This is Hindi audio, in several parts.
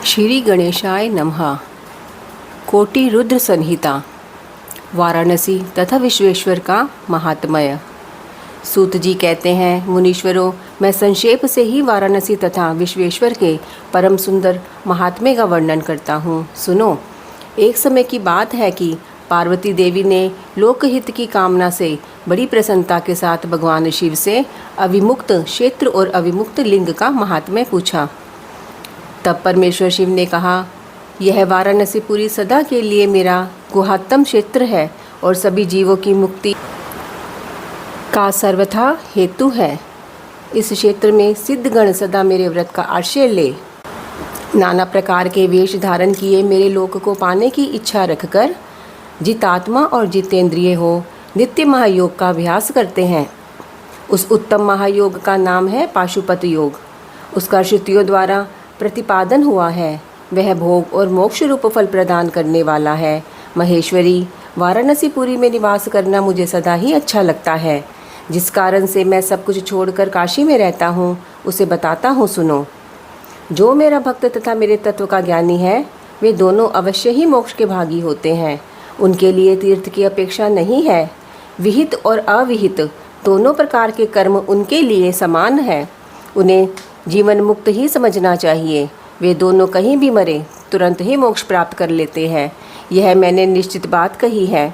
श्री गणेशाय नमः। कोटि रुद्र संहिता। वाराणसी तथा विश्वेश्वर का महात्म्य। सूत जी कहते हैं, मुनीश्वरों, मैं संक्षेप से ही वाराणसी तथा विश्वेश्वर के परम सुंदर महात्म्य का वर्णन करता हूँ। सुनो। एक समय की बात है कि पार्वती देवी ने लोकहित की कामना से बड़ी प्रसन्नता के साथ भगवान शिव से अविमुक्त क्षेत्र और अविमुक्त लिंग का महात्म्य पूछा। तब परमेश्वर शिव ने कहा, यह वाराणसीपुरी सदा के लिए मेरा गुहात्म क्षेत्र है और सभी जीवों की मुक्ति का सर्वथा हेतु है। इस क्षेत्र में सिद्धगण सदा मेरे व्रत का आश्रय ले नाना प्रकार के वेश धारण किए मेरे लोक को पाने की इच्छा रखकर जितात्मा और जितेंद्रिय हो नित्य महायोग का अभ्यास करते हैं। उस उत्तम महायोग का नाम है पाशुपत योग। उसका श्रुतियों द्वारा प्रतिपादन हुआ है। वह भोग और मोक्ष रूप फल प्रदान करने वाला है। महेश्वरी, वाराणसीपुरी में निवास करना मुझे सदा ही अच्छा लगता है। जिस कारण से मैं सब कुछ छोड़कर काशी में रहता हूँ उसे बताता हूँ, सुनो। जो मेरा भक्त तथा मेरे तत्व का ज्ञानी है वे दोनों अवश्य ही मोक्ष के भागी होते हैं। उनके लिए तीर्थ की अपेक्षा नहीं है। विहित और अविहित दोनों प्रकार के कर्म उनके लिए समान है। उन्हें जीवन मुक्त ही समझना चाहिए। वे दोनों कहीं भी मरे तुरंत ही मोक्ष प्राप्त कर लेते हैं। यह मैंने निश्चित बात कही है।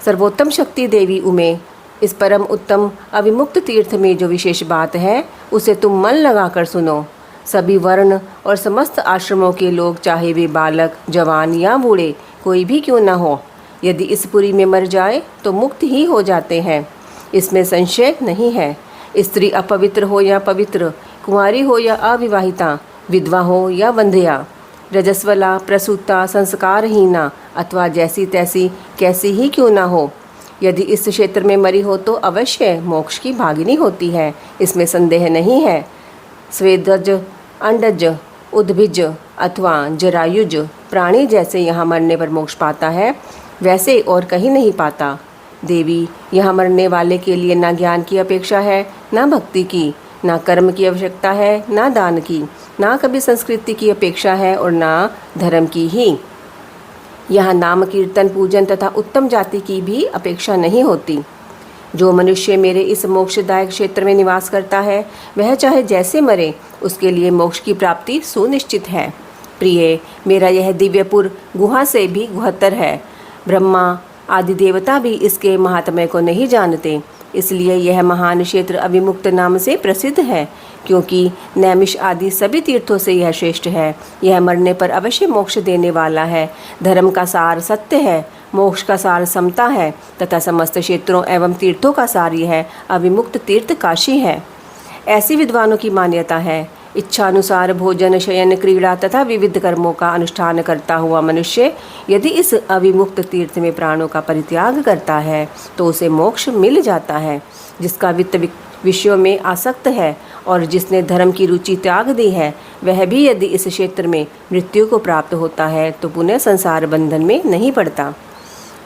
सर्वोत्तम शक्ति देवी उमे, इस परम उत्तम अविमुक्त तीर्थ में जो विशेष बात है उसे तुम मन लगाकर सुनो। सभी वर्ण और समस्त आश्रमों के लोग, चाहे वे बालक, जवान या बूढ़े कोई भी क्यों न हो, यदि इस पुरी में मर जाए तो मुक्त ही हो जाते हैं। इसमें संशय नहीं है। स्त्री अपवित्र हो या पवित्र, कुंवारी हो या अविवाहिता, विधवा हो या वंध्या, रजस्वला, प्रसूता, संस्कारहीना अथवा जैसी तैसी कैसी ही क्यों ना हो, यदि इस क्षेत्र में मरी हो तो अवश्य मोक्ष की भागिनी होती है। इसमें संदेह नहीं है। स्वेदज, अंडज, उद्भिज अथवा जरायुज प्राणी जैसे यहाँ मरने पर मोक्ष पाता है वैसे और कहीं नहीं पाता। देवी, यहाँ मरने वाले के लिए ना ज्ञान की अपेक्षा है, ना भक्ति की, ना कर्म की आवश्यकता है, ना दान की, ना कभी संस्कृति की अपेक्षा है और ना धर्म की ही। यहाँ नाम कीर्तन, पूजन तथा उत्तम जाति की भी अपेक्षा नहीं होती। जो मनुष्य मेरे इस मोक्षदायक क्षेत्र में निवास करता है वह चाहे जैसे मरे उसके लिए मोक्ष की प्राप्ति सुनिश्चित है। प्रिय, मेरा यह दिव्यपुर गुहा से भी गुहत्तर है। ब्रह्मा आदि देवता भी इसके महात्म्य को नहीं जानते। इसलिए यह महान क्षेत्र अविमुक्त नाम से प्रसिद्ध है, क्योंकि नैमिष आदि सभी तीर्थों से यह श्रेष्ठ है। यह मरने पर अवश्य मोक्ष देने वाला है। धर्म का सार सत्य है, मोक्ष का सार समता है तथा समस्त क्षेत्रों एवं तीर्थों का सार यह अविमुक्त तीर्थ काशी है। ऐसी विद्वानों की मान्यता है। इच्छानुसार भोजन, शयन, क्रीड़ा तथा विविध कर्मों का अनुष्ठान करता हुआ मनुष्य यदि इस अविमुक्त तीर्थ में प्राणों का परित्याग करता है तो उसे मोक्ष मिल जाता है। जिसका वित्त विषयों में आसक्त है और जिसने धर्म की रुचि त्याग दी है वह भी यदि इस क्षेत्र में मृत्यु को प्राप्त होता है तो पुनः संसार बंधन में नहीं पड़ता।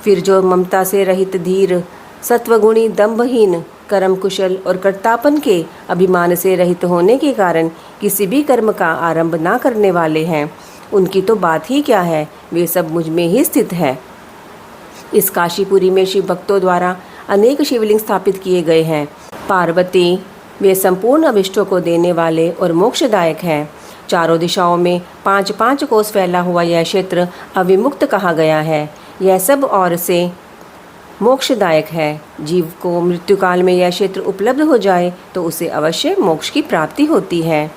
फिर जो ममता से रहित, धीर, सत्वगुणी, दंभहीन, कर्म कुशल और कर्तापन के अभिमान से रहित होने के कारण किसी भी कर्म का आरंभ ना करने वाले हैं, उनकी तो बात ही क्या है, वे सब मुझ में ही स्थित है। इस काशीपुरी में शिव भक्तों द्वारा अनेक शिवलिंग स्थापित किए गए हैं। पार्वती, वे संपूर्ण अभिष्टों को देने वाले और मोक्षदायक हैं। चारों दिशाओं में 5-5 कोस फैला हुआ यह क्षेत्र अविमुक्त कहा गया है। यह सब और से मोक्षदायक है। जीव को मृत्यु काल में यह क्षेत्र उपलब्ध हो जाए तो उसे अवश्य मोक्ष की प्राप्ति होती है।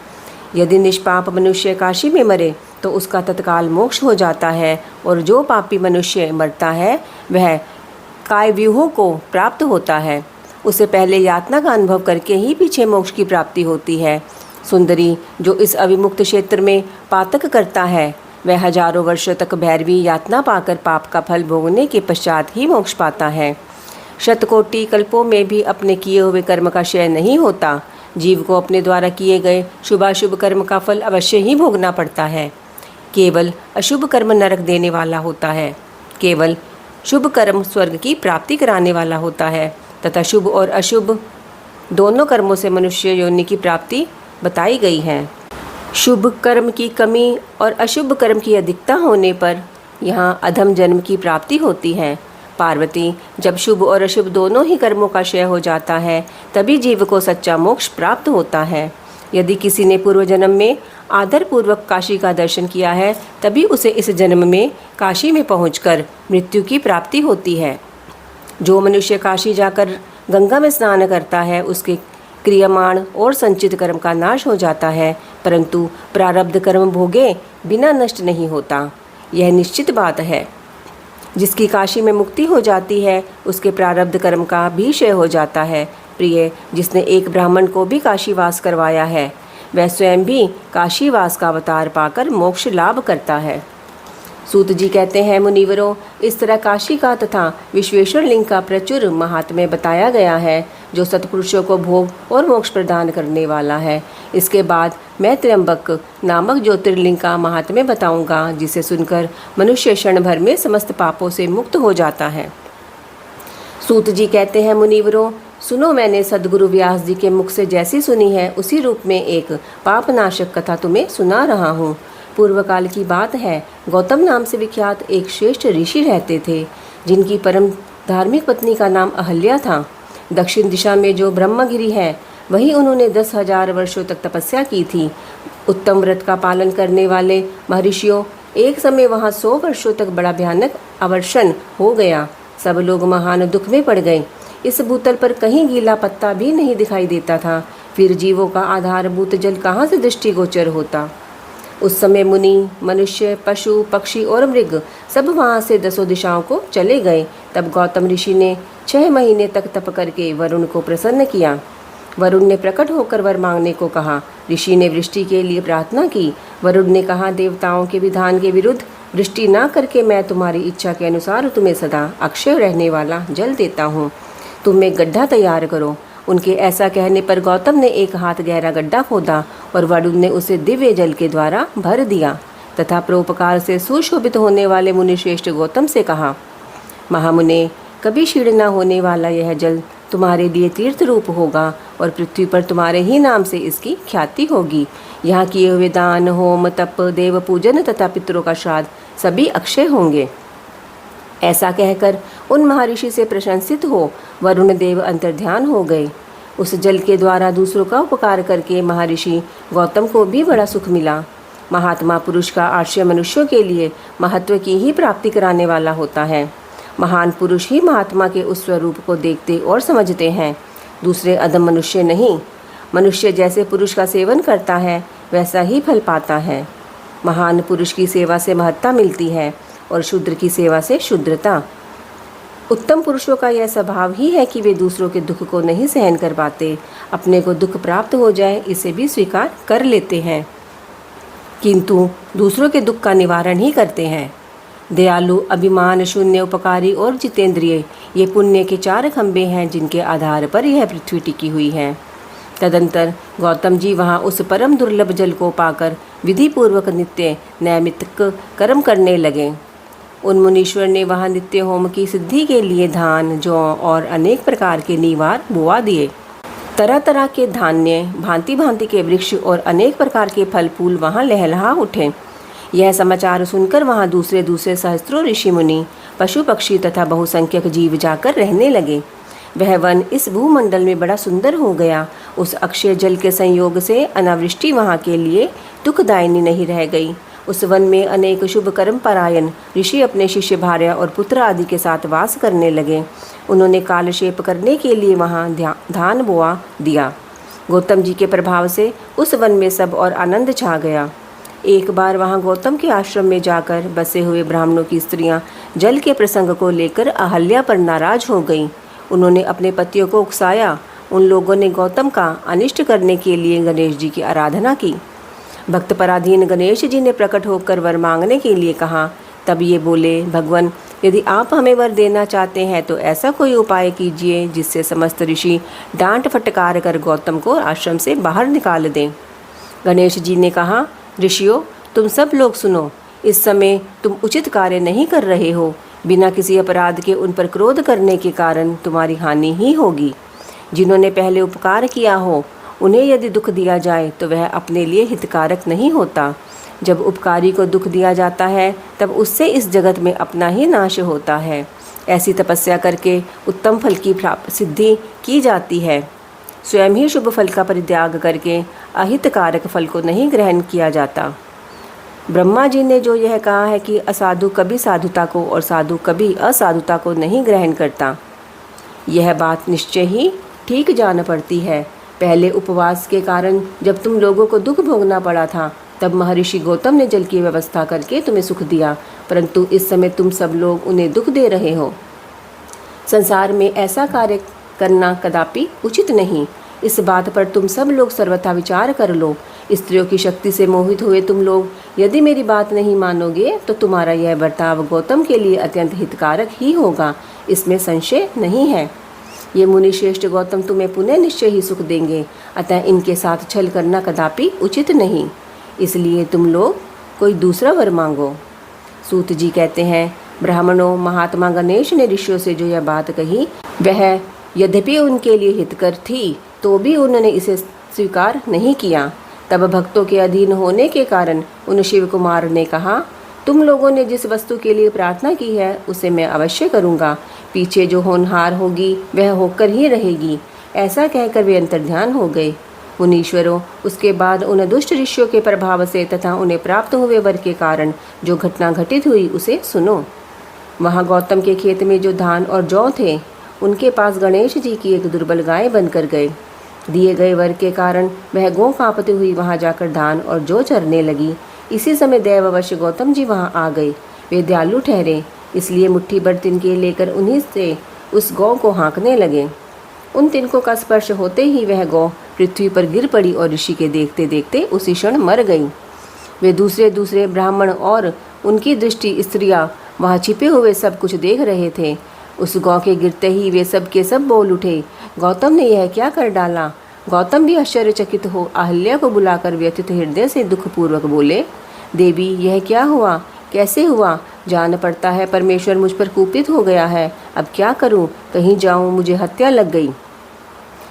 यदि निष्पाप मनुष्य काशी में मरे तो उसका तत्काल मोक्ष हो जाता है और जो पापी मनुष्य मरता है वह कायव्यूहों को प्राप्त होता है। उसे पहले यातना का अनुभव करके ही पीछे मोक्ष की प्राप्ति होती है। सुंदरी, जो इस अविमुक्त क्षेत्र में पातक करता है वह हजारों वर्षों तक भैरवी यातना पाकर पाप का फल भोगने के पश्चात ही मोक्ष पाता है। शतकोटि कल्पों में भी अपने किए हुए कर्म का क्षय नहीं होता। जीव को अपने द्वारा किए गए शुभाशुभ कर्म का फल अवश्य ही भोगना पड़ता है। केवल अशुभ कर्म नरक देने वाला होता है। केवल शुभ कर्म स्वर्ग की प्राप्ति कराने वाला होता है तथा शुभ और अशुभ दोनों कर्मों से मनुष्य योनि की प्राप्ति बताई गई है। शुभ कर्म की कमी और अशुभ कर्म की अधिकता होने पर यहाँ अधम जन्म की प्राप्ति होती है। पार्वती, जब शुभ और अशुभ दोनों ही कर्मों का क्षय हो जाता है तभी जीव को सच्चा मोक्ष प्राप्त होता है। यदि किसी ने पूर्व जन्म में आदरपूर्वक काशी का दर्शन किया है तभी उसे इस जन्म में काशी में पहुंचकर मृत्यु की प्राप्ति होती है। जो मनुष्य काशी जाकर गंगा में स्नान करता है उसके क्रियमाण और संचित कर्म का नाश हो जाता है, परंतु प्रारब्ध कर्म भोगे बिना नष्ट नहीं होता। यह निश्चित बात है। जिसकी काशी में मुक्ति हो जाती है उसके प्रारब्ध कर्म का भी क्षय हो जाता है। प्रिय, जिसने एक ब्राह्मण को भी काशीवास करवाया है वह स्वयं भी काशीवास का अवतार पाकर मोक्ष लाभ करता है। सूत जी कहते हैं, मुनिवरों, इस तरह काशी का तथा विश्वेश्वर लिंग का प्रचुर महात्म्य बताया गया है जो सत्पुरुषों को भोग और मोक्ष प्रदान करने वाला है। इसके बाद मैं त्र्यंबक नामक ज्योतिर्लिंग का महात्म्य बताऊंगा जिसे सुनकर मनुष्य क्षण भर में समस्त पापों से मुक्त हो जाता है। सूत जी कहते हैं, मुनिवरों, सुनो, मैंने सद्गुरु व्यास जी के मुख से जैसी सुनी है उसी रूप में एक पापनाशक कथा तुम्हें सुना रहा हूँ। पूर्व काल की बात है। गौतम नाम से विख्यात एक श्रेष्ठ ऋषि रहते थे जिनकी परम धार्मिक पत्नी का नाम अहल्या था। दक्षिण दिशा में जो ब्रह्मगिरि है वहीं उन्होंने 10,000 वर्षों तक तपस्या की थी। उत्तम व्रत का पालन करने वाले महर्षियों, एक समय वहाँ 100 वर्षों तक बड़ा भयानक अवर्षण हो गया। सब लोग महान दुख में पड़ गए। इस भूतल पर कहीं गीला पत्ता भी नहीं दिखाई देता था। फिर जीवों का आधारभूत जल कहाँ से दृष्टिगोचर होता। उस समय मुनि, मनुष्य, पशु, पक्षी और मृग सब वहाँ से 10 दिशाओं को चले गए। तब गौतम ऋषि ने 6 महीने तक तप करके वरुण को प्रसन्न किया। वरुण ने प्रकट होकर वर मांगने को कहा। ऋषि ने वृष्टि के लिए प्रार्थना की। वरुण ने कहा, देवताओं के विधान के विरुद्ध वृष्टि ना करके मैं तुम्हारी इच्छा के अनुसार तुम्हें सदा अक्षय रहने वाला जल देता हूँ। तुम एक गड्ढा तैयार करो। उनके ऐसा कहने पर गौतम ने 1 हाथ गहरा गड्ढा खोदा और वरुण ने उसे दिव्य जल के द्वारा भर दिया तथा परोपकार से सुशोभित होने वाले मुनिश्रेष्ठ गौतम से कहा, महामुने, कभी क्षीण न होने वाला यह जल तुम्हारे लिए तीर्थ रूप होगा और पृथ्वी पर तुम्हारे ही नाम से इसकी ख्याति होगी। यहाँ किए हुए दान, होम, तप, देव पूजन तथा पितरों का श्राद्ध सभी अक्षय होंगे। ऐसा कहकर उन महर्षि से प्रशंसित हो वरुण देव अंतर्ध्यान हो गए। उस जल के द्वारा दूसरों का उपकार करके महर्षि गौतम को भी बड़ा सुख मिला। महात्मा पुरुष का आश्रय मनुष्यों के लिए महत्व की ही प्राप्ति कराने वाला होता है। महान पुरुष ही महात्मा के उस स्वरूप को देखते और समझते हैं, दूसरे अधम मनुष्य नहीं। मनुष्य जैसे पुरुष का सेवन करता है वैसा ही फल पाता है। महान पुरुष की सेवा से महत्ता मिलती है और शूद्र की सेवा से शुद्रता। उत्तम पुरुषों का यह स्वभाव ही है कि वे दूसरों के दुख को नहीं सहन कर पाते। अपने को दुख प्राप्त हो जाए इसे भी स्वीकार कर लेते हैं, किंतु दूसरों के दुख का निवारण ही करते हैं। दयालु, अभिमान शून्य, उपकारी और जितेंद्रिय, ये पुण्य के 4 खंभे हैं जिनके आधार पर यह पृथ्वी टिकी हुई है। तदंतर गौतम जी वहाँ उस परम दुर्लभ जल को पाकर विधि पूर्वक नित्य नैमित्तिक कर्म करने लगे। उन मुनीश्वर ने वहाँ नित्य होम की सिद्धि के लिए धान, जौ और अनेक प्रकार के निवार बोआ दिए। तरह तरह के धान्य, भांति भांति के वृक्ष और अनेक प्रकार के फल फूल वहाँ लहलहा उठे। यह समाचार सुनकर वहाँ दूसरे दूसरे सहस्त्रों ऋषि मुनि, पशु पक्षी तथा बहुसंख्यक जीव जाकर रहने लगे। वह वन इस भूमंडल में बड़ा सुंदर हो गया। उस अक्षय जल के संयोग से अनावृष्टि वहाँ के लिए दुखदायिनी नहीं रह गई। उस वन में अनेक शुभ कर्म परायण ऋषि अपने शिष्य, भार्या और पुत्र आदि के साथ वास करने लगे। उन्होंने कालक्षेप करने के लिए वहाँ धान बोआ दिया। गौतम जी के प्रभाव से उस वन में सब और आनंद छा गया। एक बार वहाँ गौतम के आश्रम में जाकर बसे हुए ब्राह्मणों की स्त्रियाँ जल के प्रसंग को लेकर अहल्या पर नाराज हो गईं। उन्होंने अपने पतियों को उकसाया। उन लोगों ने गौतम का अनिष्ट करने के लिए गणेश जी की आराधना की। भक्त पराधीन गणेश जी ने प्रकट होकर वर मांगने के लिए कहा। तब ये बोले, भगवान, यदि आप हमें वर देना चाहते हैं तो ऐसा कोई उपाय कीजिए जिससे समस्त ऋषि डांट फटकार कर गौतम को आश्रम से बाहर निकाल दें। गणेश जी ने कहा, ऋषियों, तुम सब लोग सुनो। इस समय तुम उचित कार्य नहीं कर रहे हो। बिना किसी अपराध के उन पर क्रोध करने के कारण तुम्हारी हानि ही होगी। जिन्होंने पहले उपकार किया हो उन्हें यदि दुख दिया जाए तो वह अपने लिए हितकारक नहीं होता। जब उपकारी को दुख दिया जाता है तब उससे इस जगत में अपना ही नाश होता है। ऐसी तपस्या करके उत्तम फल की सिद्धि की जाती है। स्वयं ही शुभ फल का परित्याग करके अहितकारक फल को नहीं ग्रहण किया जाता। ब्रह्मा जी ने जो यह कहा है कि असाधु कभी साधुता को और साधु कभी असाधुता को नहीं ग्रहण करता, यह बात निश्चय ही ठीक जान पड़ती है। पहले उपवास के कारण जब तुम लोगों को दुख भोगना पड़ा था तब महर्षि गौतम ने जल की व्यवस्था करके तुम्हें सुख दिया, परंतु इस समय तुम सब लोग उन्हें दुख दे रहे हो। संसार में ऐसा कार्य करना कदापि उचित नहीं। इस बात पर तुम सब लोग सर्वथा विचार कर लो। स्त्रियों की शक्ति से मोहित हुए तुम लोग यदि मेरी बात नहीं मानोगे तो तुम्हारा यह बर्ताव गौतम के लिए अत्यंत हितकारक ही होगा, इसमें संशय नहीं है। ये मुनिश्रेष्ठ गौतम तुम्हें पुनः निश्चय ही सुख देंगे, अतः इनके साथ छल करना कदापि उचित नहीं। इसलिए तुम लोग कोई दूसरा वर मांगो। सूत जी कहते हैं, ब्राह्मणों, महात्मा गणेश ने ऋषियों से जो यह बात कही वह यद्यपि उनके लिए हितकर थी तो भी उन्होंने इसे स्वीकार नहीं किया। तब भक्तों के अधीन होने के कारण उन शिव कुमार ने कहा, तुम लोगों ने जिस वस्तु के लिए प्रार्थना की है उसे मैं अवश्य करूँगा। पीछे जो होनहार होगी वह होकर ही रहेगी। ऐसा कहकर वे अंतर्ध्यान हो गए। मुनीश्वरों, उसके बाद उन दुष्ट ऋषियों के प्रभाव से तथा उन्हें प्राप्त हुए वर के कारण जो घटना घटित हुई उसे सुनो। वहाँ गौतम के खेत में जो धान और जौ थे उनके पास गणेश जी की एक दुर्बल गाय बनकर गए। दिए गए वर के कारण वह गौ कांपती हुई वहाँ जाकर धान और जौ चरने लगी। इसी समय दैववश गौतम जी वहाँ आ गए। वे दयालु ठहरे, इसलिए मुट्ठी भर तिनके लेकर उन्हीं से उस गौ को हाँकने लगे। उन तिनकों का स्पर्श होते ही वह गौ पृथ्वी पर गिर पड़ी और ऋषि के देखते देखते उसी क्षण मर गई। वे दूसरे दूसरे ब्राह्मण और उनकी दृष्टि स्त्रियां वहाँ छिपे हुए सब कुछ देख रहे थे। उस गौ के गिरते ही वे सब के सब बोल उठे, गौतम ने यह क्या कर डाला। गौतम भी आश्चर्यचकित हो अहल्या को बुलाकर व्यथित हृदय से दुखपूर्वक बोले, देवी, यह क्या हुआ, कैसे हुआ। जान पड़ता है परमेश्वर मुझ पर कुपित हो गया है। अब क्या करूं, कहीं जाऊं, मुझे हत्या लग गई।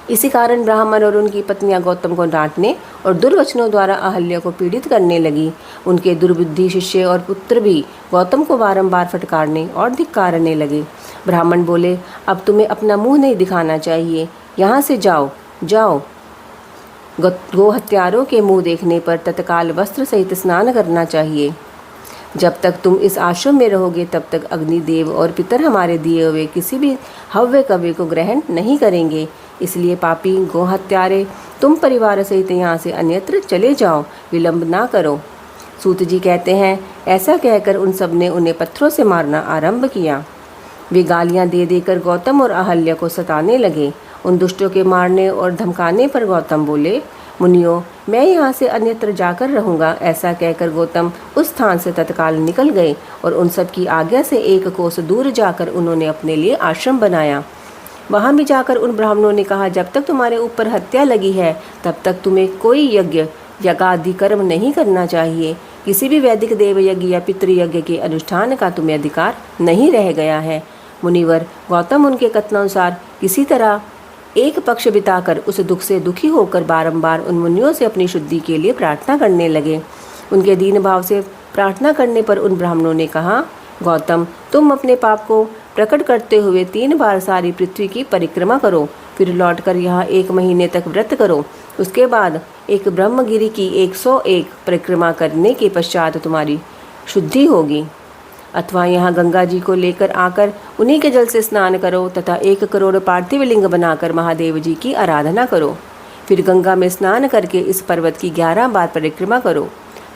इसी कारण ब्राह्मण और उनकी पत्नियां गौतम को डांटने और दुर्वचनों द्वारा अहल्या को पीड़ित करने लगी। उनके दुर्बुद्धि शिष्य और पुत्र भी गौतम को बारंबार फटकारने और धिक्कारने लगे। ब्राह्मण बोले, अब तुम्हें अपना मुंह नहीं दिखाना चाहिए, यहाँ से जाओ जाओ। गो हत्यारों के मुंह देखने पर तत्काल वस्त्र सहित स्नान करना चाहिए। जब तक तुम इस आश्रम में रहोगे तब तक अग्निदेव और पितर हमारे दिए हुए किसी भी हव्य कव्य को ग्रहण नहीं करेंगे। इसलिए पापी गो हत्यारे, तुम परिवार सहित यहाँ से अन्यत्र चले जाओ, विलंब ना करो। सूत जी कहते हैं, ऐसा कहकर उन सब ने उन्हें पत्थरों से मारना आरंभ किया। वे गालियाँ दे देकर गौतम और अहल्या को सताने लगे। उन दुष्टों के मारने और धमकाने पर गौतम बोले, मुनियों, मैं यहाँ से अन्यत्र जाकर रहूँगा। ऐसा कहकर गौतम उस स्थान से तत्काल निकल गए और उन सब की आज्ञा से एक कोस दूर जाकर उन्होंने अपने लिए आश्रम बनाया। वहाँ भी जाकर उन ब्राह्मणों ने कहा, जब तक तुम्हारे ऊपर हत्या लगी है तब तक तुम्हें कोई यज्ञ यागादि कर्म नहीं करना चाहिए। किसी भी वैदिक देव यज्ञ या पितृयज्ञ के अनुष्ठान का तुम्हें अधिकार नहीं रह गया है। मुनिवर, गौतम उनके कथनानुसार किसी तरह एक पक्ष बिताकर उस दुख से दुखी होकर बारंबार उन मुनियों से अपनी शुद्धि के लिए प्रार्थना करने लगे। उनके दीन भाव से प्रार्थना करने पर उन ब्राह्मणों ने कहा, गौतम, तुम अपने पाप को प्रकट करते हुए 3 बार सारी पृथ्वी की परिक्रमा करो, फिर लौटकर यहाँ 1 महीने तक व्रत करो। उसके बाद एक ब्रह्मगिरि की 101 परिक्रमा करने के पश्चात तुम्हारी शुद्धि होगी। अथवा यहाँ गंगा जी को लेकर आकर उन्हीं के जल से स्नान करो तथा 1 करोड़ पार्थिव लिंग बनाकर महादेव जी की आराधना करो। फिर गंगा में स्नान करके इस पर्वत की 11 बार परिक्रमा करो।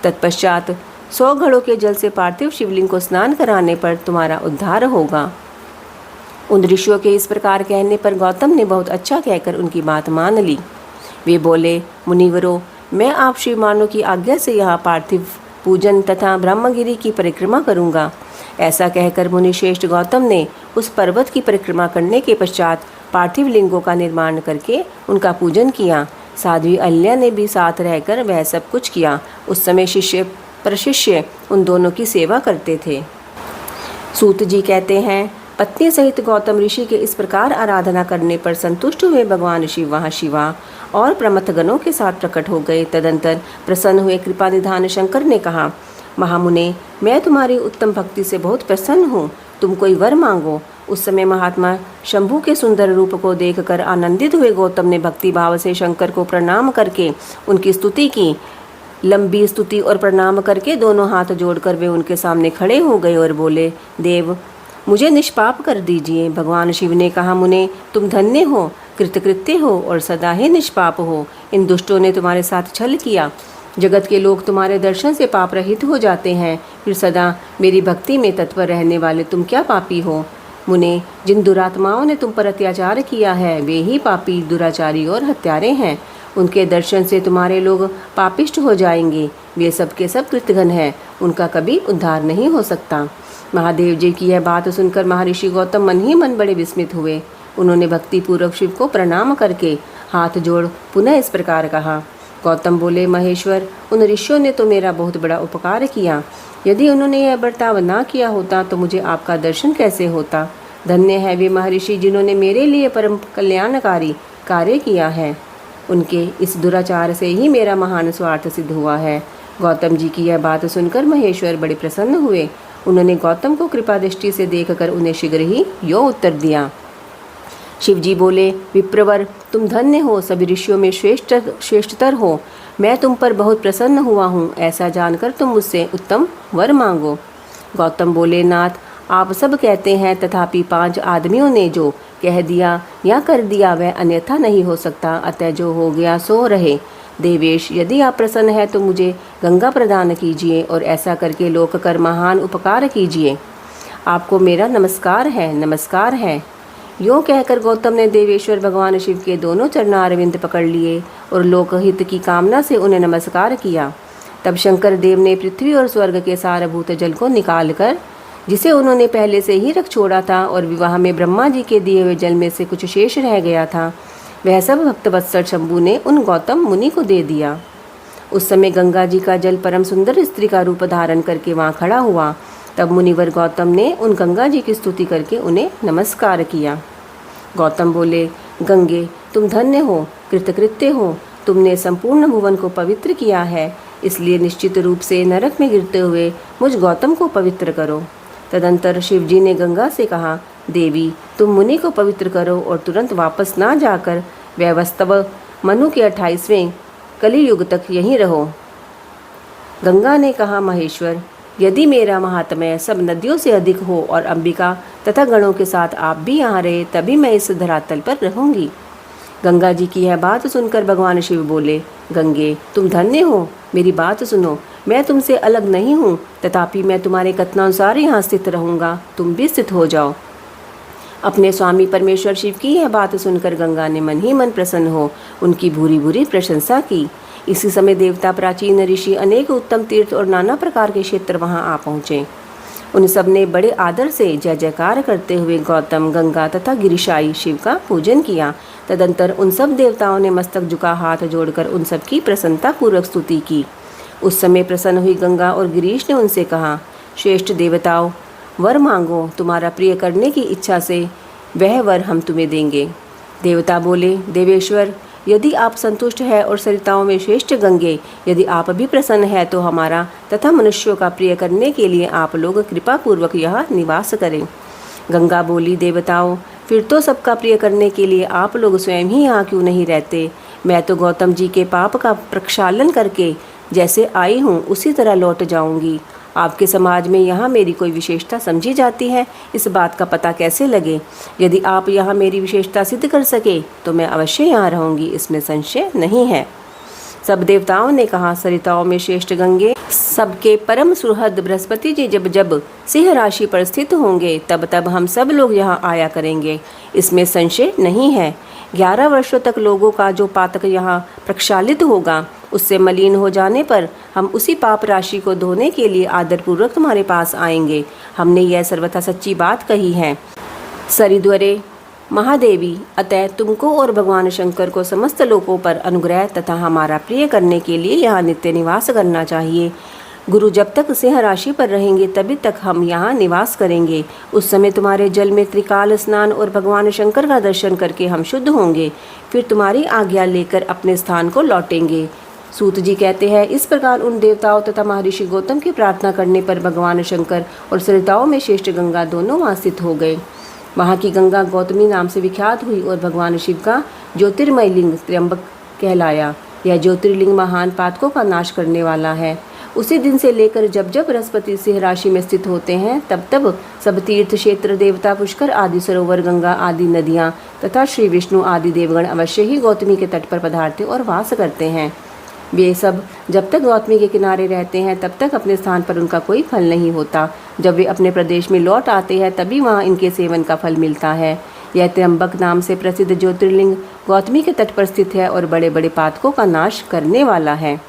तत्पश्चात 100 घड़ों के जल से पार्थिव शिवलिंग को स्नान कराने पर तुम्हारा उद्धार होगा। उन ऋषियों के इस प्रकार कहने पर गौतम ने बहुत अच्छा कहकर उनकी बात मान ली। वे बोले, मुनिवरों, मैं आप श्रीमानों की आज्ञा से यहाँ पार्थिव पूजन तथा ब्रह्मगिरि की परिक्रमा करूँगा। ऐसा कहकर मुनिश्रेष्ठ गौतम ने उस पर्वत की परिक्रमा करने के पश्चात पार्थिव लिंगों का निर्माण करके उनका पूजन किया। साध्वी अहल्या ने भी साथ रहकर वह सब कुछ किया। उस समय शिष्य प्रशिष्य उन दोनों की सेवा करते थे। सूत जी कहते हैं, पत्नी सहित गौतम ऋषि के इस प्रकार आराधना करने पर संतुष्ट हुए भगवान शिव वहाँ शिवा और प्रमथ गणों के साथ प्रकट हो गए। तदंतर प्रसन्न हुए कृपा निधान शंकर ने कहा, महामुने, मैं तुम्हारी उत्तम भक्ति से बहुत प्रसन्न हूँ, तुम कोई वर मांगो। उस समय महात्मा शंभू के सुंदर रूप को देखकर आनंदित हुए गौतम ने भक्ति भाव से शंकर को प्रणाम करके उनकी स्तुति की। लंबी स्तुति और प्रणाम करके दोनों हाथ जोड़कर वे उनके सामने खड़े हो गए और बोले, देव, मुझे निष्पाप कर दीजिए। भगवान शिव ने कहा, मुने, तुम धन्य हो, कृतकृत्य हो और सदा ही निष्पाप हो। इन दुष्टों ने तुम्हारे साथ छल किया। जगत के लोग तुम्हारे दर्शन से पाप रहित हो जाते हैं, फिर सदा मेरी भक्ति में तत्पर रहने वाले तुम क्या पापी हो। मुने, जिन दुरात्माओं ने तुम पर अत्याचार किया है वे ही पापी, दुराचारी और हत्यारे हैं। उनके दर्शन से तुम्हारे लोग पापिष्ट हो जाएंगे। वे सब के सब कृतघ्न हैं, उनका कभी उद्धार नहीं हो सकता। महादेव जी की यह बात सुनकर महर्षि गौतम मन ही मन बड़े विस्मित हुए। उन्होंने भक्ति पूर्वक शिव को प्रणाम करके हाथ जोड़ पुनः इस प्रकार कहा। गौतम बोले, महेश्वर, उन ऋषियों ने तो मेरा बहुत बड़ा उपकार किया। यदि उन्होंने यह बर्ताव ना किया होता तो मुझे आपका दर्शन कैसे होता। धन्य है वे महर्षि जिन्होंने मेरे लिए परम कल्याणकारी कार्य किया है। उनके इस दुराचार से ही मेरा महान स्वार्थ सिद्ध हुआ है। गौतम जी की यह बात सुनकर महेश्वर बड़े प्रसन्न हुए। उन्होंने गौतम को कृपा दृष्टि से देखकर उन्हें शीघ्र ही यो उत्तर दिया। शिवजी बोले, विप्रवर, तुम धन्य हो, सभी ऋषियों में श्रेष्ठतर हो। मैं तुम पर बहुत प्रसन्न हुआ हूँ, ऐसा जानकर तुम मुझसे उत्तम वर मांगो। गौतम बोले, नाथ, आप सब कहते हैं, तथापि 5 आदमियों ने जो कह दिया या कर दिया वह अन्यथा नहीं हो सकता, अतः जो हो गया सो रहे। देवेश, यदि आप प्रसन्न हैं तो मुझे गंगा प्रदान कीजिए और ऐसा करके लोक कर महान उपकार कीजिए। आपको मेरा नमस्कार है, नमस्कार है। यूँ कहकर गौतम ने देवेश्वर भगवान शिव के दोनों चरणारविंद पकड़ लिए और लोकहित की कामना से उन्हें नमस्कार किया। तब शंकर देव ने पृथ्वी और स्वर्ग के सारभूत जल को निकालकर, जिसे उन्होंने पहले से ही रख छोड़ा था और विवाह में ब्रह्मा जी के दिए हुए जल में से कुछ शेष रह गया था, वह सब भक्तवत्सल शंभू ने उन गौतम मुनि को दे दिया। उस समय गंगा जी का जल परम सुंदर स्त्री का रूप धारण करके वहाँ खड़ा हुआ। तब मुनिवर गौतम ने उन गंगा जी की स्तुति करके उन्हें नमस्कार किया। गौतम बोले, गंगे, तुम धन्य हो, कृतकृत्य हो, तुमने संपूर्ण भुवन को पवित्र किया है, इसलिए निश्चित रूप से नरक में गिरते हुए मुझ गौतम को पवित्र करो। तदंतर शिवजी ने गंगा से कहा, देवी, तुम मुनि को पवित्र करो और तुरंत वापस ना जाकर वैवस्तव मनु के 28वें कलियुग तक यहीं रहो। गंगा ने कहा, महेश्वर, यदि मेरा महात्म्य सब नदियों से अधिक हो और अंबिका तथा गणों के साथ आप भी यहाँ रहे तभी मैं इस धरातल पर रहूँगी। गंगा जी की यह बात सुनकर भगवान शिव बोले, गंगे, तुम धन्य हो, मेरी बात सुनो। मैं तुमसे अलग नहीं हूँ, तथापि मैं तुम्हारे कथनानुसार यहाँ स्थित रहूँगा, तुम भी स्थित हो जाओ। अपने स्वामी परमेश्वर शिव की यह बात सुनकर गंगा ने मन ही मन प्रसन्न हो उनकी भूरी भूरी प्रशंसा की। इसी समय देवता, प्राचीन ऋषि, अनेक उत्तम तीर्थ और नाना प्रकार के क्षेत्र वहां आ पहुँचे। उन सब ने बड़े आदर से जय जयकार करते हुए गौतम, गंगा तथा गिरिशाई शिव का पूजन किया। तदंतर उन सब देवताओं ने मस्तक झुका हाथ जोड़कर उन सब की प्रसन्नता पूर्वक स्तुति की। उस समय प्रसन्न हुई गंगा और गिरीश ने उनसे कहा, श्रेष्ठ देवताओं, वर मांगो, तुम्हारा प्रिय करने की इच्छा से वह वर हम तुम्हें देंगे। देवता बोले, देवेश्वर, यदि आप संतुष्ट हैं और सरिताओं में श्रेष्ठ गंगे, यदि आप भी प्रसन्न हैं तो हमारा तथा मनुष्यों का प्रिय करने के लिए आप लोग कृपा पूर्वक यहाँ निवास करें। गंगा बोली, देवताओं, फिर तो सबका प्रिय करने के लिए आप लोग स्वयं ही यहाँ क्यों नहीं रहते। मैं तो गौतम जी के पाप का प्रक्षालन करके जैसे आई हूँ उसी तरह लौट जाऊँगी। आपके समाज में यहाँ मेरी कोई विशेषता समझी जाती है, इस बात का पता कैसे लगे। यदि आप यहाँ मेरी विशेषता सिद्ध कर सके तो मैं अवश्य यहाँ रहूँगी, इसमें संशय नहीं है। सब देवताओं ने कहा, सरिताओं में श्रेष्ठ गंगे, सबके परम सुहृद बृहस्पति जी जब जब सिंह राशि पर स्थित होंगे तब तब हम सब लोग यहाँ आया करेंगे, इसमें संशय नहीं है। 11 वर्षों तक लोगों का जो पातक यहाँ प्रक्षालित होगा, उससे मलिन हो जाने पर हम उसी पाप राशि को धोने के लिए आदरपूर्वक तुम्हारे पास आएंगे। हमने यह सर्वथा सच्ची बात कही है। सरिद्वरे महादेवी, अतः तुमको और भगवान शंकर को समस्त लोकों पर अनुग्रह तथा हमारा प्रिय करने के लिए यहाँ नित्य निवास करना चाहिए। गुरु जब तक सिंह राशि पर रहेंगे तभी तक हम यहाँ निवास करेंगे। उस समय तुम्हारे जल में त्रिकाल स्नान और भगवान शंकर का दर्शन करके हम शुद्ध होंगे, फिर तुम्हारी आज्ञा लेकर अपने स्थान को लौटेंगे। सूत जी कहते हैं, इस प्रकार उन देवताओं तथा महर्षि गौतम की प्रार्थना करने पर भगवान शंकर और सरिताओं में श्रेष्ठ गंगा दोनों वहाँ स्थित हो गए। वहाँ की गंगा गौतमी नाम से विख्यात हुई और भगवान शिव का ज्योतिर्मय लिंग त्र्यंबक कहलाया। यह ज्योतिर्लिंग महान पातकों का नाश करने वाला है। उसी दिन से लेकर जब जब बृहस्पति सिंह राशि में स्थित होते हैं तब तब सब तीर्थ क्षेत्र, देवता, पुष्कर आदि सरोवर, गंगा आदि नदियाँ तथा श्री विष्णु आदि देवगण अवश्य ही गौतमी के तट पर पधारते और वास करते हैं। वे सब जब तक गौतमी के किनारे रहते हैं तब तक अपने स्थान पर उनका कोई फल नहीं होता। जब वे अपने प्रदेश में लौट आते हैं तभी वहाँ इनके सेवन का फल मिलता है। यह त्र्यंबक नाम से प्रसिद्ध ज्योतिर्लिंग गौतमी के तट पर स्थित है और बड़े बड़े पातकों का नाश करने वाला है।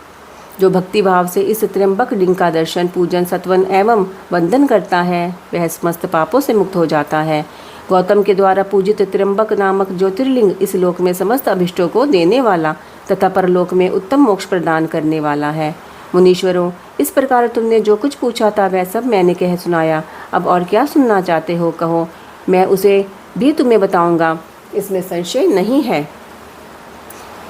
जो भक्ति भाव से इस त्र्यंबक लिंग का दर्शन, पूजन, सत्वन एवं वंदन करता है वह समस्त पापों से मुक्त हो जाता है। गौतम के द्वारा पूजित त्र्यंबक नामक ज्योतिर्लिंग इस लोक में समस्त अभिष्टों को देने वाला तथा परलोक में उत्तम मोक्ष प्रदान करने वाला है। मुनीश्वरों, इस प्रकार तुमने जो कुछ पूछा था वह सब मैंने कह सुनाया। अब और क्या सुनना चाहते हो कहो, मैं उसे भी तुम्हें बताऊंगा, इसमें संशय नहीं है।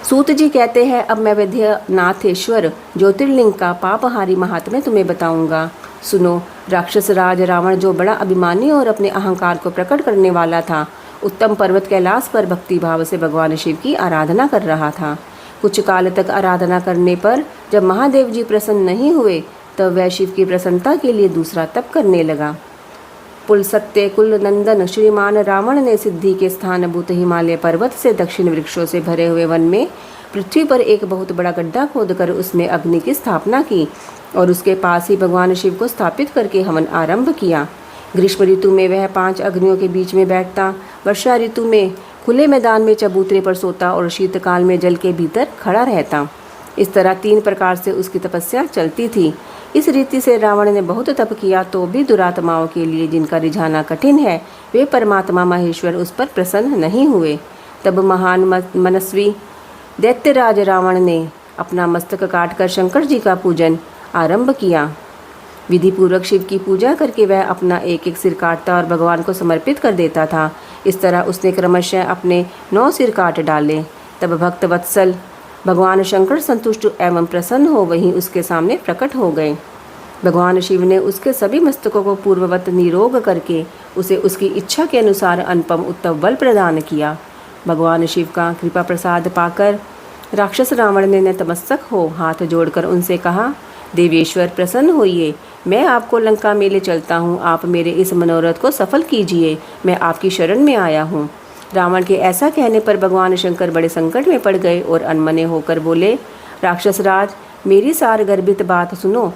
सूत जी कहते हैं, अब मैं वैद्यनाथेश्वर ज्योतिर्लिंग का पापहारी महात्म्य तुम्हें बताऊंगा। सुनो, राक्षस राज रावण जो बड़ा अभिमानी और अपने अहंकार को प्रकट करने वाला था, उत्तम पर्वत कैलाश पर भक्ति भाव से भगवान शिव की आराधना कर रहा था। कुछ काल तक आराधना करने पर जब महादेव जी प्रसन्न नहीं हुए तब वह शिव की प्रसन्नता के लिए दूसरा तप करने लगा। पुलसत्य कुल नंदन श्रीमान रावण ने सिद्धि के स्थानभूत हिमालय पर्वत से दक्षिण वृक्षों से भरे हुए वन में पृथ्वी पर एक बहुत बड़ा गड्ढा खोदकर उसमें अग्नि की स्थापना की और उसके पास ही भगवान शिव को स्थापित करके हवन आरंभ किया। ग्रीष्म ऋतु में वह 5 अग्नियों के बीच में बैठता, वर्षा ऋतु में खुले मैदान में चबूतरे पर सोता और शीतकाल में जल के भीतर खड़ा रहता। इस तरह 3 प्रकार से उसकी तपस्या चलती थी। इस रीति से रावण ने बहुत तप किया तो भी दुरात्माओं के लिए जिनका रिझाना कठिन है वे परमात्मा महेश्वर उस पर प्रसन्न नहीं हुए। तब महान मनस्वी दैत्यराज रावण ने अपना मस्तक काटकर शंकर जी का पूजन आरंभ किया। विधि पूर्वक शिव की पूजा करके वह अपना एक एक सिर काटता और भगवान को समर्पित कर देता था। इस तरह उसने क्रमशः अपने 9 सिर काट डाले। तब भक्त वत्सल भगवान शंकर संतुष्ट एवं प्रसन्न हो वहीं उसके सामने प्रकट हो गए। भगवान शिव ने उसके सभी मस्तकों को पूर्ववत निरोग करके उसे उसकी इच्छा के अनुसार अनुपम उत्तम बल प्रदान किया। भगवान शिव का कृपा प्रसाद पाकर राक्षस रावण ने नतमस्तक हो हाथ जोड़कर उनसे कहा, देवेश्वर प्रसन्न होइए, मैं आपको लंका में ले चलता हूँ, आप मेरे इस मनोरथ को सफल कीजिए, मैं आपकी शरण में आया हूँ। रावण के ऐसा कहने पर भगवान शंकर बड़े संकट में पड़ गए और अनमने होकर बोले, राक्षस राज, मेरी सार गर्भित बात सुनो।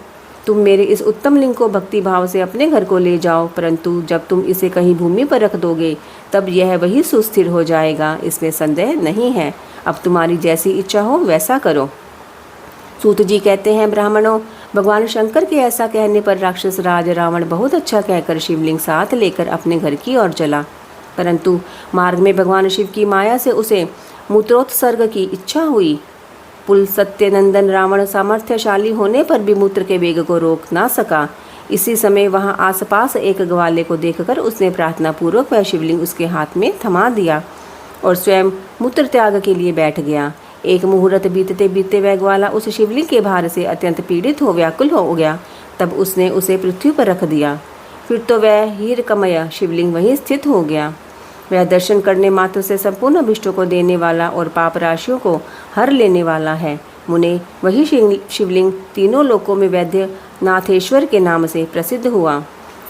तुम मेरे इस उत्तम लिंग को भक्ति भाव से अपने घर को ले जाओ, परंतु जब तुम इसे कहीं भूमि पर रख दोगे तब यह वही सुस्थिर हो जाएगा, इसमें संदेह नहीं है। अब तुम्हारी जैसी इच्छा हो वैसा करो। सूत जी कहते हैं, ब्राह्मणों, भगवान शंकर के ऐसा कहने पर राक्षस राज रावण बहुत अच्छा कहकर शिवलिंग साथ लेकर अपने घर की ओर चला, परंतु मार्ग में भगवान शिव की माया से उसे मूत्रोत्सर्ग की इच्छा हुई। पुल सत्यनंदन रावण सामर्थ्यशाली होने पर भी मूत्र के वेग को रोक ना सका। इसी समय वहां आसपास एक ग्वाले को देखकर उसने प्रार्थना पूर्वक वह शिवलिंग उसके हाथ में थमा दिया और स्वयं मूत्र त्याग के लिए बैठ गया। एक मुहूर्त बीतते बीतते वह ग्वाला उस शिवलिंग के भार से अत्यंत पीड़ित हो व्याकुल हो गया। तब उसने उसे पृथ्वी पर रख दिया। फिर तो वह हीरकमय शिवलिंग वहीं स्थित हो गया। वह दर्शन करने मात्र से संपूर्ण अभिष्टों को देने वाला और पाप राशियों को हर लेने वाला है। मुने, वही शिवलिंग तीनों लोकों में वैद्य नाथेश्वर के नाम से प्रसिद्ध हुआ,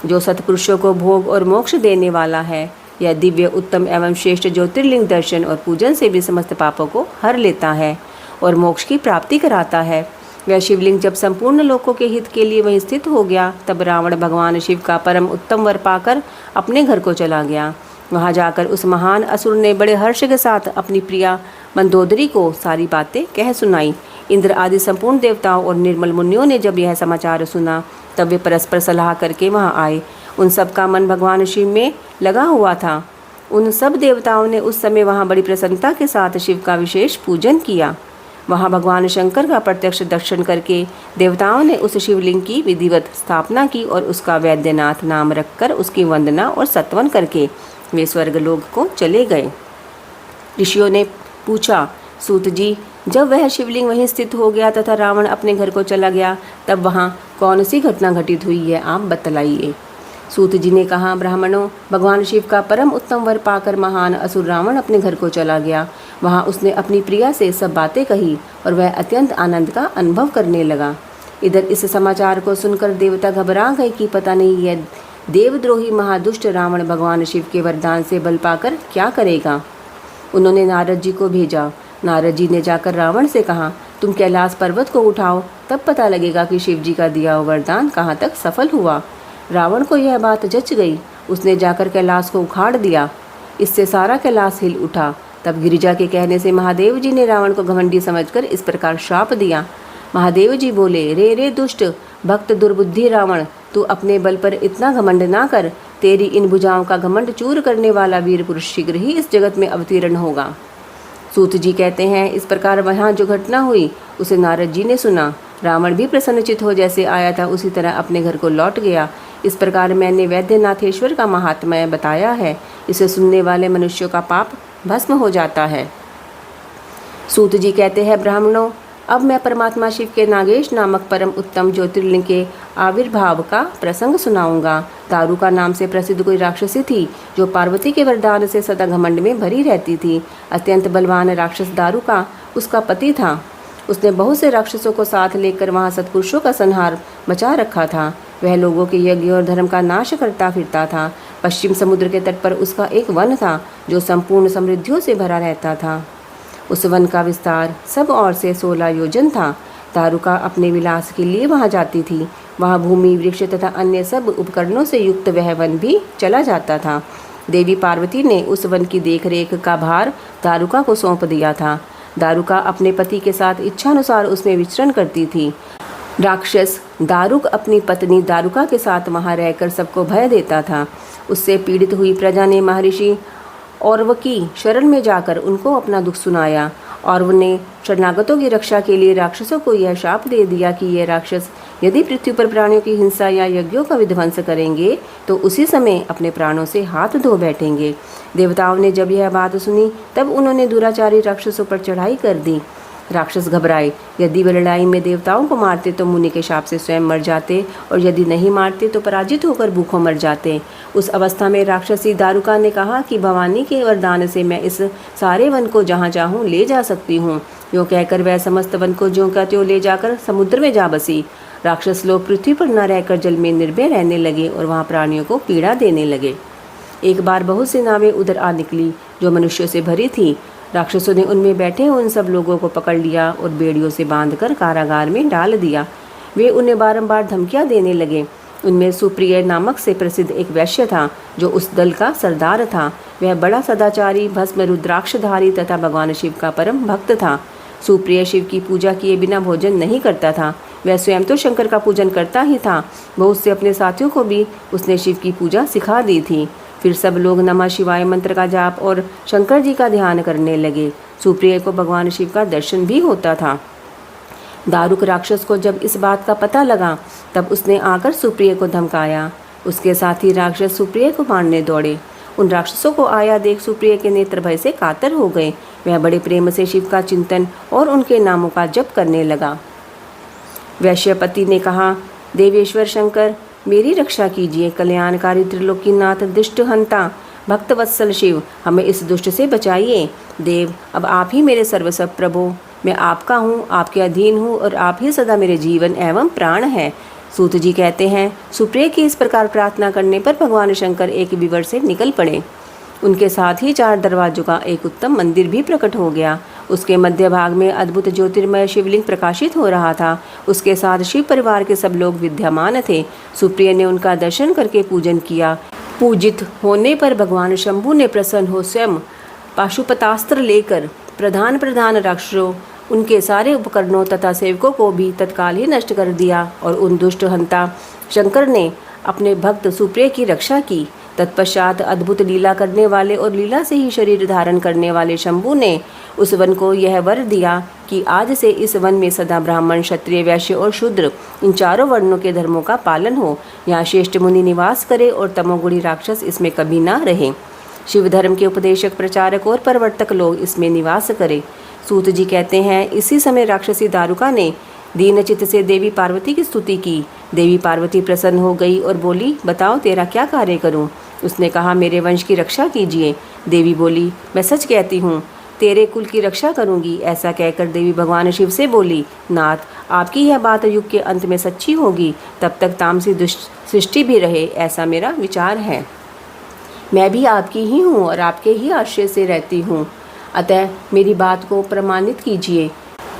जो सत्पुरुषों को भोग और मोक्ष देने वाला है। यह दिव्य उत्तम एवं श्रेष्ठ ज्योतिर्लिंग दर्शन और पूजन से भी समस्त पापों को हर लेता है और मोक्ष की प्राप्ति कराता है। वह शिवलिंग जब संपूर्ण लोकों के हित के लिए वहीं स्थित हो गया तब रावण भगवान शिव का परम उत्तम वर पाकर अपने घर को चला गया। वहां जाकर उस महान असुर ने बड़े हर्ष के साथ अपनी प्रिया मंदोदरी को सारी बातें कह सुनाई। इंद्र आदि संपूर्ण देवताओं और निर्मल मुनियों ने जब यह समाचार सुना तब वे परस्पर सलाह करके वहां आए। उन सब का मन भगवान शिव में लगा हुआ था। उन सब देवताओं ने उस समय वहां बड़ी प्रसन्नता के साथ शिव का विशेष पूजन किया। वहाँ भगवान शंकर का प्रत्यक्ष दर्शन करके देवताओं ने उस शिवलिंग की विधिवत स्थापना की और उसका वैद्यनाथ नाम रखकर उसकी वंदना और सत्वन करके वे स्वर्गलोक को चले गए। ऋषियों ने पूछा, सूत जी, जब वह शिवलिंग वहीं स्थित हो गया तथा रावण अपने घर को चला गया, तब वहाँ कौन सी घटना घटित हुई है, आप बतलाइए। सूत जी ने कहा, ब्राह्मणों, भगवान शिव का परम उत्तम वर पाकर महान असुर रावण अपने घर को चला गया। वहाँ उसने अपनी प्रिया से सब बातें कही और वह अत्यंत आनंद का अनुभव करने लगा। इधर इस समाचार को सुनकर देवता घबरा गए कि पता नहीं यह देवद्रोही महादुष्ट रावण भगवान शिव के वरदान से बल पाकर क्या करेगा। उन्होंने नारद जी को भेजा। नारद जी ने जाकर रावण से कहा, तुम कैलाश पर्वत को उठाओ, तब पता लगेगा कि शिव जी का दिया हुआ वरदान कहाँ तक सफल हुआ। रावण को यह बात जच गई। उसने जाकर कैलाश को उखाड़ दिया। इससे सारा कैलाश हिल उठा। तब गिरिजा के कहने से महादेव जी ने रावण को घमंडी समझकर इस प्रकार श्राप दिया। महादेव जी बोले, रे दुष्ट भक्त दुर्बुद्धि रावण, तू अपने बल पर इतना घमंड ना कर। तेरी इन भुजाओं का घमंड चूर करने वाला वीर पुरुष शीघ्र ही इस जगत में अवतीर्ण होगा। सूत जी कहते हैं, इस प्रकार वहाँ जो घटना हुई उसे नारद जी ने सुना। रावण भी प्रसन्नचित हो जैसे आया था उसी तरह अपने घर को लौट गया। इस प्रकार मैंने वैद्यनाथेश्वर का महात्म्य बताया है। इसे सुनने वाले मनुष्यों का पाप भस्म हो जाता है। सूत जी कहते हैं, ब्राह्मणों, अब मैं परमात्मा शिव के नागेश नामक परम उत्तम ज्योतिर्लिंग के आविर्भाव का प्रसंग सुनाऊंगा। दारुका नाम से प्रसिद्ध कोई राक्षसी थी जो पार्वती के वरदान से सदा घमंड में भरी रहती थी। अत्यंत बलवान राक्षस दारुका उसका पति था। उसने बहुत से राक्षसों को साथ लेकर वहाँ सत्पुरुषों का संहार मचा रखा था। वह लोगों के यज्ञ और धर्म का नाश करता फिरता था। पश्चिम समुद्र के तट पर उसका एक वन था जो संपूर्ण समृद्धियों से भरा रहता था। उस वन का विस्तार सब ओर से 16 योजन था। दारुका अपने विलास के लिए वहाँ जाती थी। वहाँ भूमि, वृक्ष तथा अन्य सब उपकरणों से युक्त वह वन भी चला जाता था। देवी पार्वती ने उस वन की देखरेख का भार दारुका को सौंप दिया था। दारुका अपने पति के साथ इच्छानुसार उसमें विचरण करती थी। राक्षस दारुक अपनी पत्नी दारुका के साथ वहाँ रहकर सबको भय देता था। उससे पीड़ित हुई प्रजा ने महर्षि औरव की शरण में जाकर उनको अपना दुख सुनाया और उन्हें शरणागतों की रक्षा के लिए राक्षसों को यह शाप दे दिया कि ये राक्षस यदि पृथ्वी पर प्राणियों की हिंसा या यज्ञों का विध्वंस करेंगे तो उसी समय अपने प्राणों से हाथ धो बैठेंगे। देवताओं ने जब यह बात सुनी तब उन्होंने दुराचारी राक्षसों पर चढ़ाई कर दी। राक्षस घबराए। यदि वे लड़ाई में देवताओं को मारते तो मुनि के शाप से स्वयं मर जाते और यदि नहीं मारते तो पराजित होकर भूखों मर जाते। उस अवस्था में राक्षसी दारुका ने कहा कि भवानी के वरदान से मैं इस सारे वन को जहाँ चाहूँ ले जा सकती हूँ। यूँ कहकर वह समस्त वन को ज्यों का त्यों ले जाकर समुद्र में जा बसी। राक्षस लोग पृथ्वी पर न रहकर जल में निर्भय रहने लगे और वहाँ प्राणियों को पीड़ा देने लगे। एक बार बहुत सी नावें उधर आ निकली जो मनुष्यों से भरी थी। राक्षसों ने उनमें बैठे उन सब लोगों को पकड़ लिया और बेड़ियों से बांधकर कारागार में डाल दिया। वे उन्हें बारंबार धमकियां देने लगे। उनमें सुप्रिय नामक से प्रसिद्ध एक वैश्य था जो उस दल का सरदार था। वह बड़ा सदाचारी, भस्म रुद्राक्षधारी तथा भगवान शिव का परम भक्त था। सुप्रिय शिव की पूजा किए बिना भोजन नहीं करता था। वह स्वयं तो शंकर का पूजन करता ही था, बहुत से अपने साथियों को भी उसने शिव की पूजा सिखा दी थी। फिर सब लोग नमः शिवाय मंत्र का जाप और शंकर जी का ध्यान करने लगे। सुप्रिय को भगवान शिव का दर्शन भी होता था। दारुक राक्षस को जब इस बात का पता लगा तब उसने आकर सुप्रिय को धमकाया। उसके साथी राक्षस सुप्रिय को मारने दौड़े। उन राक्षसों को आया देख सुप्रिय के नेत्र भय से कातर हो गए। वह बड़े प्रेम से शिव का चिंतन और उनके नामों का जप करने लगा। वैश्यपति ने कहा, देवेश्वर शंकर, मेरी रक्षा कीजिए। कल्याणकारी त्रिलोकीनाथ, दुष्ट हंता, भक्तवत्सल शिव, हमें इस दुष्ट से बचाइए। देव, अब आप ही मेरे सर्वस्व प्रभु, मैं आपका हूँ, आपके अधीन हूँ और आप ही सदा मेरे जीवन एवं प्राण है। सूत जी कहते हैं, सुप्रिय की इस प्रकार प्रार्थना करने पर भगवान शंकर एक विवर से निकल पड़े। उनके साथ ही 4 दरवाजों का एक उत्तम मंदिर भी प्रकट हो गया। उसके मध्य भाग में अद्भुत ज्योतिर्मय शिवलिंग प्रकाशित हो रहा था। उसके साथ शिव परिवार के सब लोग विद्यमान थे। सुप्रिय ने उनका दर्शन करके पूजन किया। पूजित होने पर भगवान शंभु ने प्रसन्न हो स्वयं पाशुपतास्त्र लेकर प्रधान राक्षसों, उनके सारे उपकरणों तथा सेवकों को भी तत्काल ही नष्ट कर दिया और उन दुष्ट हंता शंकर ने अपने भक्त सुप्रिय की रक्षा की। तत्पश्चात अद्भुत लीला करने वाले और लीला से ही शरीर धारण करने वाले शंभु ने उस वन को यह वर दिया कि आज से इस वन में सदा ब्राह्मण, क्षत्रिय, वैश्य और शूद्र इन चारों वर्णों के धर्मों का पालन हो। यहाँ श्रेष्ठ मुनि निवास करे और तमोगुणी राक्षस इसमें कभी ना रहे। शिव धर्म के उपदेशक, प्रचारक और प्रवर्तक लोग इसमें निवास करें। सूत जी कहते हैं, इसी समय राक्षसी दारुका ने दीनचित्त से देवी पार्वती की स्तुति की। देवी पार्वती प्रसन्न हो गई और बोली, बताओ तेरा क्या कार्य करूं? उसने कहा, मेरे वंश की रक्षा कीजिए। देवी बोली, मैं सच कहती हूँ, तेरे कुल की रक्षा करूंगी। ऐसा कहकर देवी भगवान शिव से बोली, नाथ, आपकी यह बात युग के अंत में सच्ची होगी, तब तक तामसी दुष्ट सृष्टि भी रहे, ऐसा मेरा विचार है। मैं भी आपकी ही हूँ और आपके ही आश्रय से रहती हूँ, अतः मेरी बात को प्रमाणित कीजिए।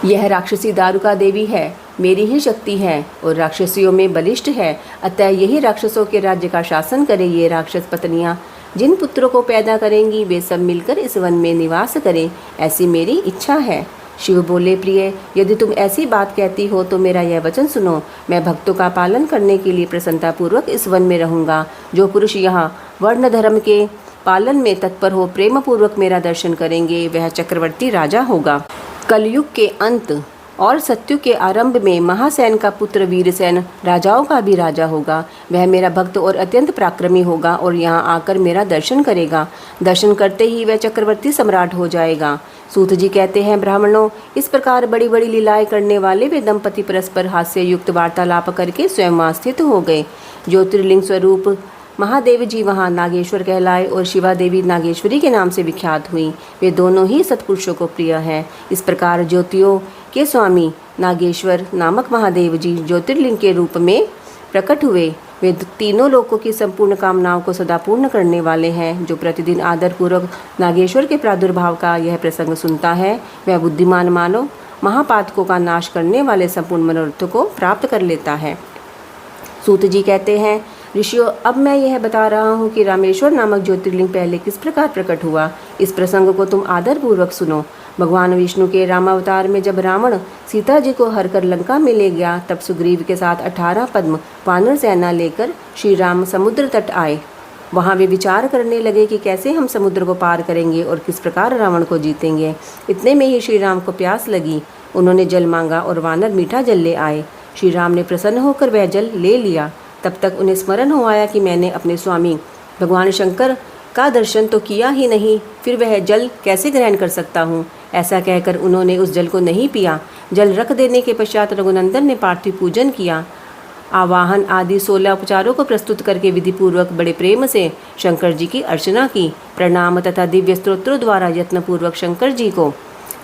यह राक्षसी दारुका देवी है, मेरी ही शक्ति है और राक्षसियों में बलिष्ठ है, अतः यही राक्षसों के राज्य का शासन करे। ये राक्षस पत्नियां जिन पुत्रों को पैदा करेंगी वे सब मिलकर इस वन में निवास करें, ऐसी मेरी इच्छा है। शिव बोले, प्रिय, यदि तुम ऐसी बात कहती हो तो मेरा यह वचन सुनो। मैं भक्तों का पालन करने के लिए प्रसन्नतापूर्वक इस वन में रहूँगा। जो पुरुष यहाँ वर्ण धर्म के पालन में तत्पर हो, प्रेम पूर्वक मेरा दर्शन करेंगे, वह चक्रवर्ती राजा होगा। कलयुग के अंत और सत्यु के आरंभ में महासेन का पुत्र वीरसेन राजाओं का भी राजा होगा। वह मेरा भक्त और अत्यंत पराक्रमी होगा और यहाँ आकर मेरा दर्शन करेगा। दर्शन करते ही वह चक्रवर्ती सम्राट हो जाएगा। सूत जी कहते हैं, ब्राह्मणों, इस प्रकार बड़ी बड़ी लीलाएं करने वाले वे दंपति परस्पर हास्य युक्त वार्तालाप करके स्वयं वहाँ स्थित हो गए। ज्योतिर्लिंग स्वरूप महादेव जी वहाँ नागेश्वर कहलाए और शिवा देवी नागेश्वरी के नाम से विख्यात हुई। वे दोनों ही सत्पुरुषों को प्रिय हैं। इस प्रकार ज्योतियों के स्वामी नागेश्वर नामक महादेव जी ज्योतिर्लिंग के रूप में प्रकट हुए। वे तीनों लोकों की संपूर्ण कामनाओं को सदा पूर्ण करने वाले हैं। जो प्रतिदिन आदरपूर्वक नागेश्वर के प्रादुर्भाव का यह प्रसंग सुनता है, वह बुद्धिमान मानव महापातकों का नाश करने वाले संपूर्ण मनोरथों को प्राप्त कर लेता है। सूत जी कहते हैं, ऋषियों, अब मैं यह बता रहा हूँ कि रामेश्वर नामक ज्योतिर्लिंग पहले किस प्रकार प्रकट हुआ। इस प्रसंग को तुम आदरपूर्वक सुनो। भगवान विष्णु के रामावतार में जब रावण सीता जी को हरकर लंका में ले गया, तब सुग्रीव के साथ 18 पद्म वानर सेना लेकर श्री राम समुद्र तट आए। वहाँ वे विचार करने लगे कि कैसे हम समुद्र को पार करेंगे और किस प्रकार रावण को जीतेंगे। इतने में ही श्री राम को प्यास लगी। उन्होंने जल मांगा और वानर मीठा जल ले आए। श्री राम ने प्रसन्न होकर वह जल ले लिया। तब तक उन्हें स्मरण हो आया कि मैंने अपने स्वामी भगवान शंकर का दर्शन तो किया ही नहीं, फिर वह जल कैसे ग्रहण कर सकता हूँ। ऐसा कहकर उन्होंने उस जल को नहीं पिया। जल रख देने के पश्चात रघुनंदन ने पार्थिव पूजन किया। आवाहन आदि 16 उपचारों को प्रस्तुत करके विधिपूर्वक बड़े प्रेम से शंकर जी की अर्चना की। प्रणाम तथा दिव्य स्तोत्रों द्वारा यत्नपूर्वक शंकर जी को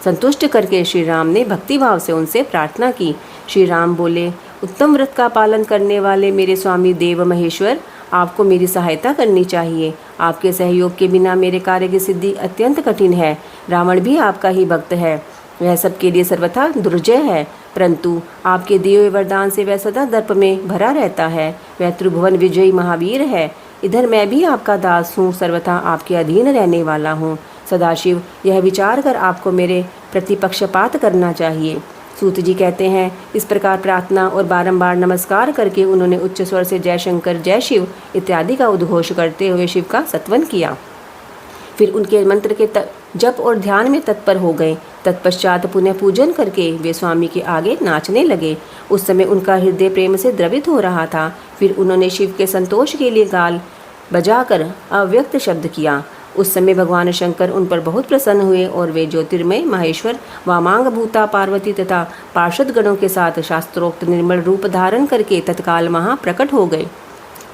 संतुष्ट करके श्री राम ने भक्तिभाव से उनसे प्रार्थना की। श्री राम बोले, उत्तम व्रत का पालन करने वाले मेरे स्वामी देव महेश्वर, आपको मेरी सहायता करनी चाहिए। आपके सहयोग के बिना मेरे कार्य की सिद्धि अत्यंत कठिन है। रावण भी आपका ही भक्त है, वह सबके लिए सर्वथा दुर्जय है, परंतु आपके दिए हुए वरदान से वह सदा दर्प में भरा रहता है। वह त्रिभुवन विजयी महावीर है। इधर मैं भी आपका दास हूँ, सर्वथा आपके अधीन रहने वाला हूँ। सदाशिव यह विचार कर आपको मेरे प्रतिपक्षपात करना चाहिए। सूत जी कहते हैं, इस प्रकार प्रार्थना और बारंबार नमस्कार करके उन्होंने उच्च स्वर से जय शंकर, जय शिव इत्यादि का उद्घोष करते हुए शिव का स्तवन किया। फिर उनके मंत्र के जप और ध्यान में तत्पर हो गए। तत्पश्चात पुनः पूजन करके वे स्वामी के आगे नाचने लगे। उस समय उनका हृदय प्रेम से द्रवित हो रहा था। फिर उन्होंने शिव के संतोष के लिए गाल बजाकर अव्यक्त शब्द किया। उस समय भगवान शंकर उन पर बहुत प्रसन्न हुए और वे ज्योतिर्मय महेश्वर वामांग भूता पार्वती तथा पार्षद गणों के साथ शास्त्रोक्त निर्मल रूप धारण करके तत्काल वहाँ प्रकट हो गए।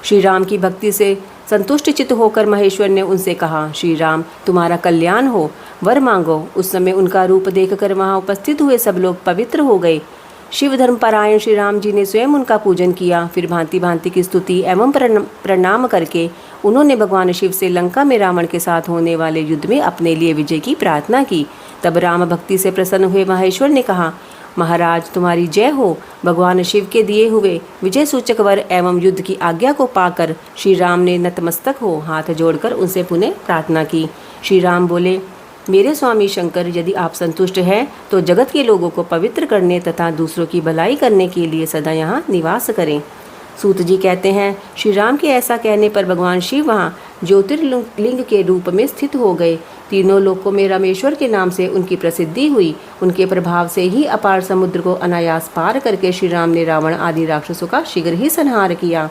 श्री राम की भक्ति से संतुष्ट चित्त होकर महेश्वर ने उनसे कहा, श्री राम, तुम्हारा कल्याण हो, वर मांगो। उस समय उनका रूप देखकर वहाँ उपस्थित हुए सब लोग पवित्र हो गए। शिव धर्म परायण श्री राम जी ने स्वयं उनका पूजन किया। फिर भांति भांति की स्तुति एवं प्रणाम करके उन्होंने भगवान शिव से लंका में रावण के साथ होने वाले युद्ध में अपने लिए विजय की प्रार्थना की। तब राम भक्ति से प्रसन्न हुए महेश्वर ने कहा, महाराज, तुम्हारी जय हो। भगवान शिव के दिए हुए विजय सूचक वर एवं युद्ध की आज्ञा को पाकर श्री राम ने नतमस्तक हो हाथ जोड़कर उनसे पुनः प्रार्थना की। श्री राम बोले, मेरे स्वामी शंकर, यदि आप संतुष्ट हैं तो जगत के लोगों को पवित्र करने तथा दूसरों की भलाई करने के लिए सदा यहाँ निवास करें। सूत जी कहते हैं, श्री राम के ऐसा कहने पर भगवान शिव वहाँ ज्योतिर्लिंग के रूप में स्थित हो गए। तीनों लोकों में रामेश्वर के नाम से उनकी प्रसिद्धि हुई। उनके प्रभाव से ही अपार समुद्र को अनायास पार करके श्री राम ने रावण आदि राक्षसों का शीघ्र ही संहार किया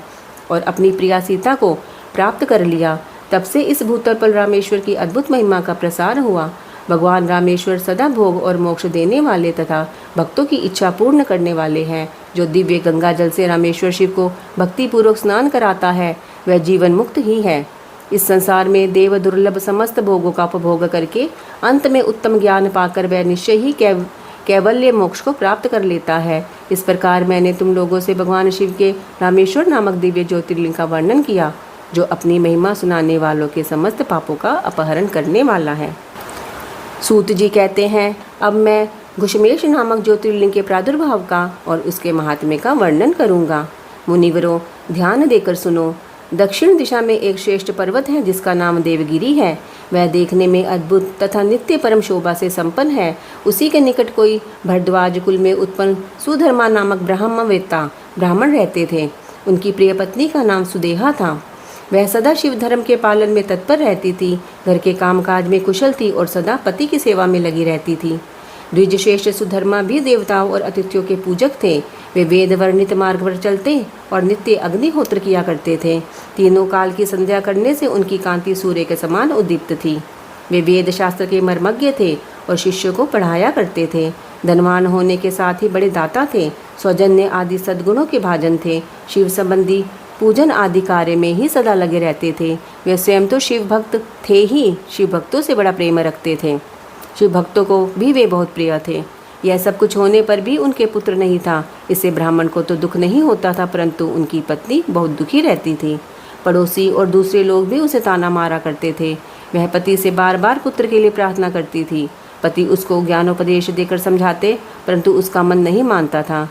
और अपनी प्रिया सीता को प्राप्त कर लिया। तब से इस भूतल पर रामेश्वर की अद्भुत महिमा का प्रसार हुआ। भगवान रामेश्वर सदा भोग और मोक्ष देने वाले तथा भक्तों की इच्छा पूर्ण करने वाले हैं। जो दिव्य गंगा जल से रामेश्वर शिव को भक्तिपूर्वक स्नान कराता है वह जीवन मुक्त ही है। इस संसार में देव दुर्लभ समस्त भोगों का उपभोग करके अंत में उत्तम ज्ञान पाकर वह निश्चय ही कैवल्य मोक्ष को प्राप्त कर लेता है। इस प्रकार मैंने तुम लोगों से भगवान शिव के रामेश्वर नामक दिव्य ज्योतिर्लिंग का वर्णन किया, जो अपनी महिमा सुनाने वालों के समस्त पापों का अपहरण करने वाला है। सूत जी कहते हैं, अब मैं घुश्मेश नामक ज्योतिर्लिंग के प्रादुर्भाव का और उसके महात्म्य का वर्णन करूंगा। मुनिवरों, ध्यान देकर सुनो। दक्षिण दिशा में एक श्रेष्ठ पर्वत है जिसका नाम देवगिरी है। वह देखने में अद्भुत तथा नित्य परम शोभा से संपन्न है। उसी के निकट कोई भरद्वाज कुल में उत्पन्न सुधर्मा नामक ब्राह्मणवेत्ता ब्राह्मण रहते थे। उनकी प्रिय पत्नी का नाम सुदेहा था। वह सदा शिव धर्म के पालन में तत्पर रहती थी, घर के कामकाज में कुशल थी और सदा पति की सेवा में लगी रहती थी। द्विजश्रेष्ठ सुधर्मा भी देवताओं और अतिथियों के पूजक थे। वे वेद वर्णित मार्ग पर चलते और नित्य अग्निहोत्र किया करते थे। तीनों काल की संध्या करने से उनकी कांति सूर्य के समान उद्दीप्त थी। वे वेद शास्त्र के मर्मज्ञ थे और शिष्यों को पढ़ाया करते थे। धनवान होने के साथ ही बड़े दाता थे। सौजन्य आदि सद्गुणों के भाजन थे। शिव संबंधी पूजन आदि कार्य में ही सदा लगे रहते थे। वे स्वयं तो शिव भक्त थे ही, शिव भक्तों से बड़ा प्रेम रखते थे। शिव भक्तों को भी वे बहुत प्रिय थे। यह सब कुछ होने पर भी उनके पुत्र नहीं था। इससे ब्राह्मण को तो दुख नहीं होता था, परंतु उनकी पत्नी बहुत दुखी रहती थी। पड़ोसी और दूसरे लोग भी उसे ताना मारा करते थे। वह पति से बार बार पुत्र के लिए प्रार्थना करती थी। पति उसको ज्ञानोपदेश देकर समझाते, परंतु उसका मन नहीं मानता था।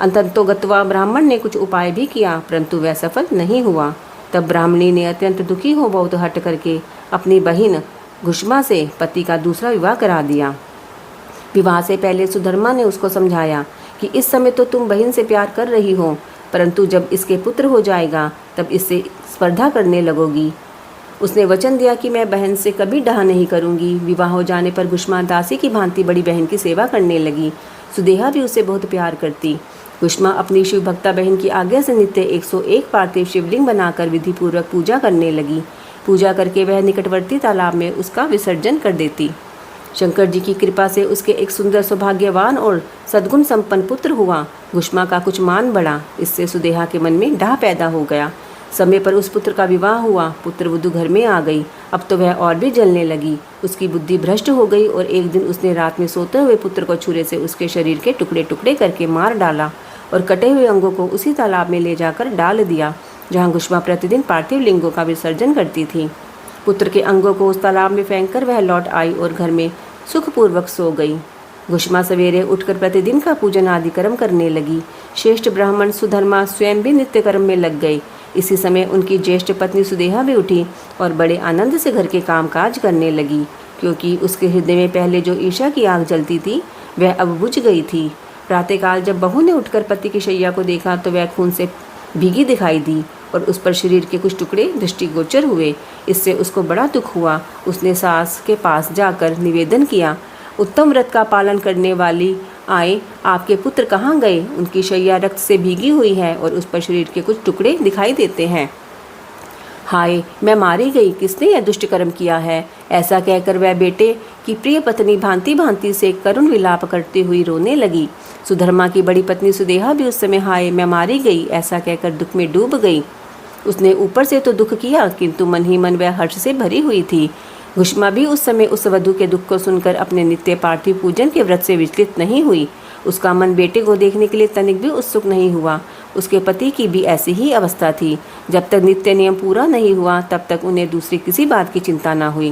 अंततोगत्वा ब्राह्मण ने कुछ उपाय भी किया, परंतु वह सफल नहीं हुआ। तब ब्राह्मणी ने अत्यंत दुखी हो बहुत हट करके अपनी बहिन घुश्मा से पति का दूसरा विवाह करा दिया। विवाह से पहले सुधर्मा ने उसको समझाया कि इस समय तो तुम बहन से प्यार कर रही हो, परंतु जब इसके पुत्र हो जाएगा तब इससे स्पर्धा करने लगोगी। उसने वचन दिया कि मैं बहन से कभी डाह नहीं करूंगी। विवाह हो जाने पर घुश्मा दासी की भांति बड़ी बहन की सेवा करने लगी। सुदेहा भी उससे बहुत प्यार करती। घुश्मा अपनी शिव भक्ता बहन की आज्ञा से नित्य 101 पार्थिव शिवलिंग बनाकर विधिपूर्वक पूजा करने लगी। पूजा करके वह निकटवर्ती तालाब में उसका विसर्जन कर देती। शंकर जी की कृपा से उसके एक सुंदर सौभाग्यवान और सद्गुण संपन्न पुत्र हुआ। घुश्मा का कुछ मान बढ़ा। इससे सुदेहा के मन में डाह पैदा हो गया। समय पर उस पुत्र का विवाह हुआ। पुत्र वधू घर में आ गई। अब तो वह और भी जलने लगी। उसकी बुद्धि भ्रष्ट हो गई और एक दिन उसने रात में सोते हुए पुत्र को छुरे से उसके शरीर के टुकड़े टुकड़े करके मार डाला और कटे हुए अंगों को उसी तालाब में ले जाकर डाल दिया जहाँ घुश्मा प्रतिदिन पार्थिव लिंगों का विसर्जन करती थी। पुत्र के अंगों को उस तालाब में फेंककर वह लौट आई और घर में सुखपूर्वक सो गई। घुश्मा सवेरे उठकर प्रतिदिन का पूजन आदि कर्म करने लगी। श्रेष्ठ ब्राह्मण सुधर्मा स्वयं भी नित्य कर्म में लग गए। इसी समय उनकी ज्येष्ठ पत्नी सुदेहा भी उठी और बड़े आनंद से घर के कामकाज करने लगी, क्योंकि उसके हृदय में पहले जो ईर्ष्या की आग जलती थी वह अब बुझ गई थी। प्रातःकाल जब बहू ने उठकर पति की शैया को देखा तो वह खून से भीगी दिखाई दी और उस पर शरीर के कुछ टुकड़े दृष्टिगोचर हुए। इससे उसको बड़ा दुख हुआ। उसने सास के पास जाकर निवेदन किया, उत्तम व्रत का पालन करने वाली आए, आपके पुत्र कहाँ गए? उनकी शैया रक्त से भीगी हुई है और उस पर शरीर के कुछ टुकड़े दिखाई देते हैं। हाय, मैं मारी गई, किसने यह दुष्ट कर्म किया है? ऐसा कहकर वह बेटे की प्रिय पत्नी भांति भांति से करुण विलाप करते हुई रोने लगी। सुधर्मा की बड़ी पत्नी सुदेहा भी उस समय हाय मैं मारी गई ऐसा कहकर दुख में डूब गई। उसने ऊपर से तो दुख किया, किंतु मन ही मन वह हर्ष से भरी हुई थी। घुश्मा भी उस समय उस वधू के दुख को सुनकर अपने नित्य पार्थिव पूजन के व्रत से विचलित नहीं हुई। उसका मन बेटे को देखने के लिए तनिक भी उत्सुक नहीं हुआ। उसके पति की भी ऐसी ही अवस्था थी। जब तक नित्य नियम पूरा नहीं हुआ तब तक उन्हें दूसरी किसी बात की चिंता न हुई।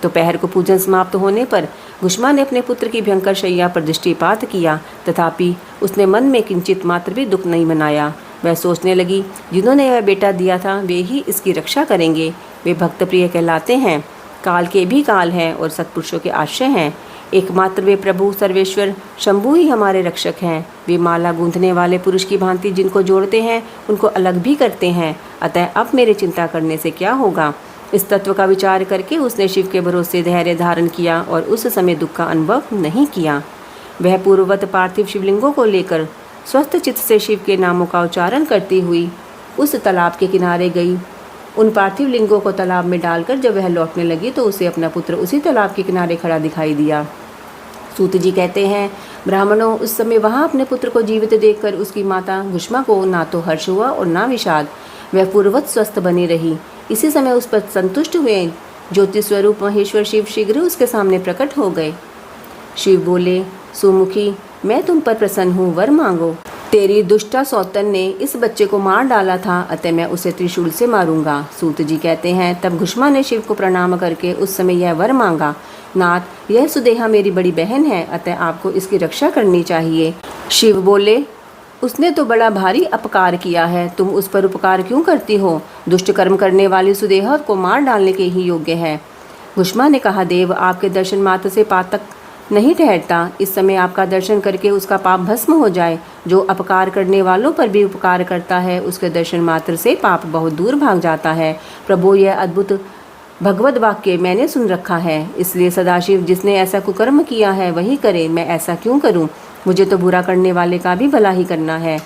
दोपहर को पूजन समाप्त होने पर घुश्मा ने अपने पुत्र की भयंकर शैया पर दृष्टिपात किया, तथापि उसने मन में किंचित मात्र भी दुख नहीं मनाया। वह सोचने लगी, जिन्होंने वह बेटा दिया था वे ही इसकी रक्षा करेंगे। वे भक्त प्रिय कहलाते हैं, काल के भी काल हैं और सत्पुरुषों के आश्रय हैं। एकमात्र वे प्रभु सर्वेश्वर शंभु ही हमारे रक्षक हैं। वे माला गूंथने वाले पुरुष की भांति जिनको जोड़ते हैं उनको अलग भी करते हैं। अतः अब मेरे चिंता करने से क्या होगा? इस तत्व का विचार करके उसने शिव के भरोसे धैर्य धारण किया और उस समय दुख का अनुभव नहीं किया। वह पूर्ववत पार्थिव शिवलिंगों को लेकर स्वस्थ चित्त से शिव के नामों का उच्चारण करती हुई उस तालाब के किनारे गई। उन पार्थिव लिंगों को तालाब में डालकर जब वह लौटने लगी तो उसे अपना पुत्र उसी तालाब के किनारे खड़ा दिखाई दिया। सूत जी कहते हैं, ब्राह्मणों, उस समय वहाँ अपने पुत्र को जीवित देखकर उसकी माता घुष्मा को ना तो हर्ष हुआ और ना विषाद। वह पूर्ववत स्वस्थ बनी रही। इसी समय उस पर संतुष्ट हुए ज्योति स्वरूप महेश्वर शिव शीघ्र उसके सामने प्रकट हो गए। शिव बोले, सुमुखी, मैं तुम पर प्रसन्न हूँ, वर मांगो। तेरी दुष्टा सौतन ने इस बच्चे को मार डाला था, अतः मैं उसे त्रिशूल से मारूंगा। सूत जी कहते हैं, तब घुष्मा ने शिव को प्रणाम करके उस समय यह वर मांगा, नाथ, यह सुदेहा मेरी बड़ी बहन है, अतः आपको इसकी रक्षा करनी चाहिए। शिव बोले, उसने तो बड़ा भारी अपकार किया है, तुम उस पर उपकार क्यों करती हो? दुष्ट कर्म करने वाली सुदेहा को मार डालने के ही योग्य है। घुष्मा ने कहा, देव, आपके दर्शन मात्र से पातक नहीं ठहरता। इस समय आपका दर्शन करके उसका पाप भस्म हो जाए। जो अपकार करने वालों पर भी उपकार करता है, उसके दर्शन मात्र से पाप बहुत दूर भाग जाता है। प्रभु, यह अद्भुत भगवत वाक्य मैंने सुन रखा है, इसलिए सदाशिव जिसने ऐसा कुकर्म किया है वही करे, मैं ऐसा क्यों करूं? मुझे तो बुरा करने वाले का भी भला ही करना है।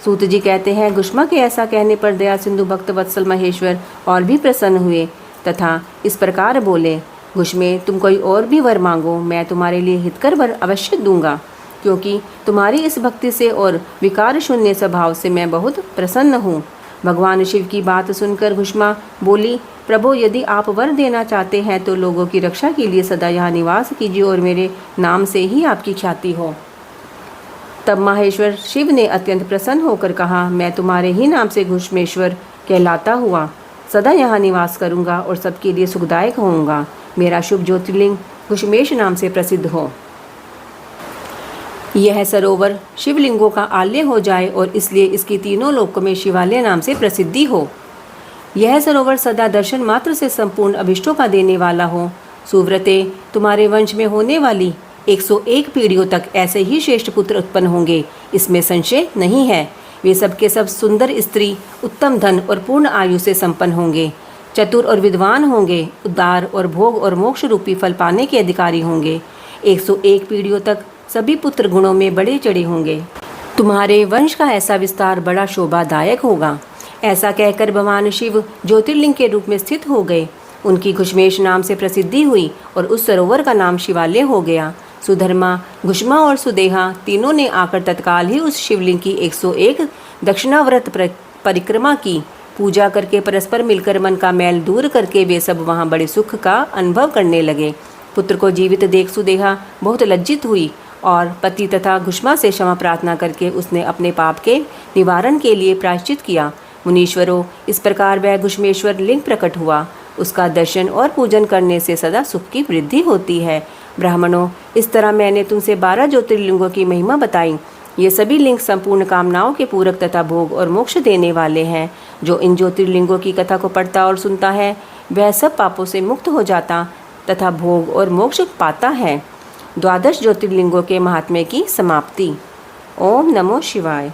सूत जी कहते हैं, घुष्मा के ऐसा कहने पर दया सिंधु भक्त वत्सल महेश्वर और भी प्रसन्न हुए तथा इस प्रकार बोले, घुष्मे, तुम कोई और भी वर मांगो, मैं तुम्हारे लिए हितकर वर अवश्य दूंगा, क्योंकि तुम्हारी इस भक्ति से और विकार शून्य स्वभाव से मैं बहुत प्रसन्न हूँ। भगवान शिव की बात सुनकर घुष्मा बोली, प्रभु, यदि आप वर देना चाहते हैं तो लोगों की रक्षा के लिए सदा यहाँ निवास कीजिए और मेरे नाम से ही आपकी ख्याति हो। तब माहेश्वर शिव ने अत्यंत प्रसन्न होकर कहा, मैं तुम्हारे ही नाम से घुष्मेश्वर कहलाता हुआ सदा यहाँ निवास करूँगा और सबके लिए सुखदायक होऊंगा। मेरा शुभ ज्योतिर्लिंग घुष्मेश नाम से प्रसिद्ध हो। यह सरोवर शिवलिंगों का आलय हो जाए और इसलिए इसकी तीनों लोकों में शिवालय नाम से प्रसिद्धि हो। यह सरोवर सदा दर्शन मात्र से संपूर्ण अभिष्टों का देने वाला हो। सुव्रते, तुम्हारे वंश में होने वाली 101 पीढ़ियों तक ऐसे ही श्रेष्ठ पुत्र उत्पन्न होंगे, इसमें संशय नहीं है। वे सबके सब सुंदर स्त्री, उत्तम धन और पूर्ण आयु से संपन्न होंगे, चतुर और विद्वान होंगे, उदार और भोग और मोक्ष रूपी फल पाने के अधिकारी होंगे। 101 पीढ़ियों तक सभी पुत्र गुणों में बड़े चढ़े होंगे। तुम्हारे वंश का ऐसा विस्तार बड़ा शोभादायक होगा। ऐसा कहकर भगवान शिव ज्योतिर्लिंग के रूप में स्थित हो गए। उनकी घुष्मेश नाम से प्रसिद्धि हुई और उस सरोवर का नाम शिवालय हो गया। सुधर्मा, घुष्मा और सुदेहा तीनों ने आकर तत्काल ही उस शिवलिंग की 101 दक्षिणाव्रत परिक्रमा की। पूजा करके परस्पर मिलकर मन का मैल दूर करके वे सब वहाँ बड़े सुख का अनुभव करने लगे। पुत्र को जीवित देख सुदेहा बहुत लज्जित हुई और पति तथा घुष्मा से क्षमा प्रार्थना करके उसने अपने पाप के निवारण के लिए प्रायश्चित किया। मुनीश्वरों, इस प्रकार वह घुष्मेश्वर लिंग प्रकट हुआ। उसका दर्शन और पूजन करने से सदा सुख की वृद्धि होती है। ब्राह्मणों, इस तरह मैंने तुमसे 12 ज्योतिर्लिंगों की महिमा बताई। ये सभी लिंग संपूर्ण कामनाओं के पूरक तथा भोग और मोक्ष देने वाले हैं। जो इन ज्योतिर्लिंगों की कथा को पढ़ता और सुनता है वह सब पापों से मुक्त हो जाता तथा भोग और मोक्ष पाता है। 12 ज्योतिर्लिंगों के महात्म्य की समाप्ति। ओम नमो शिवाय।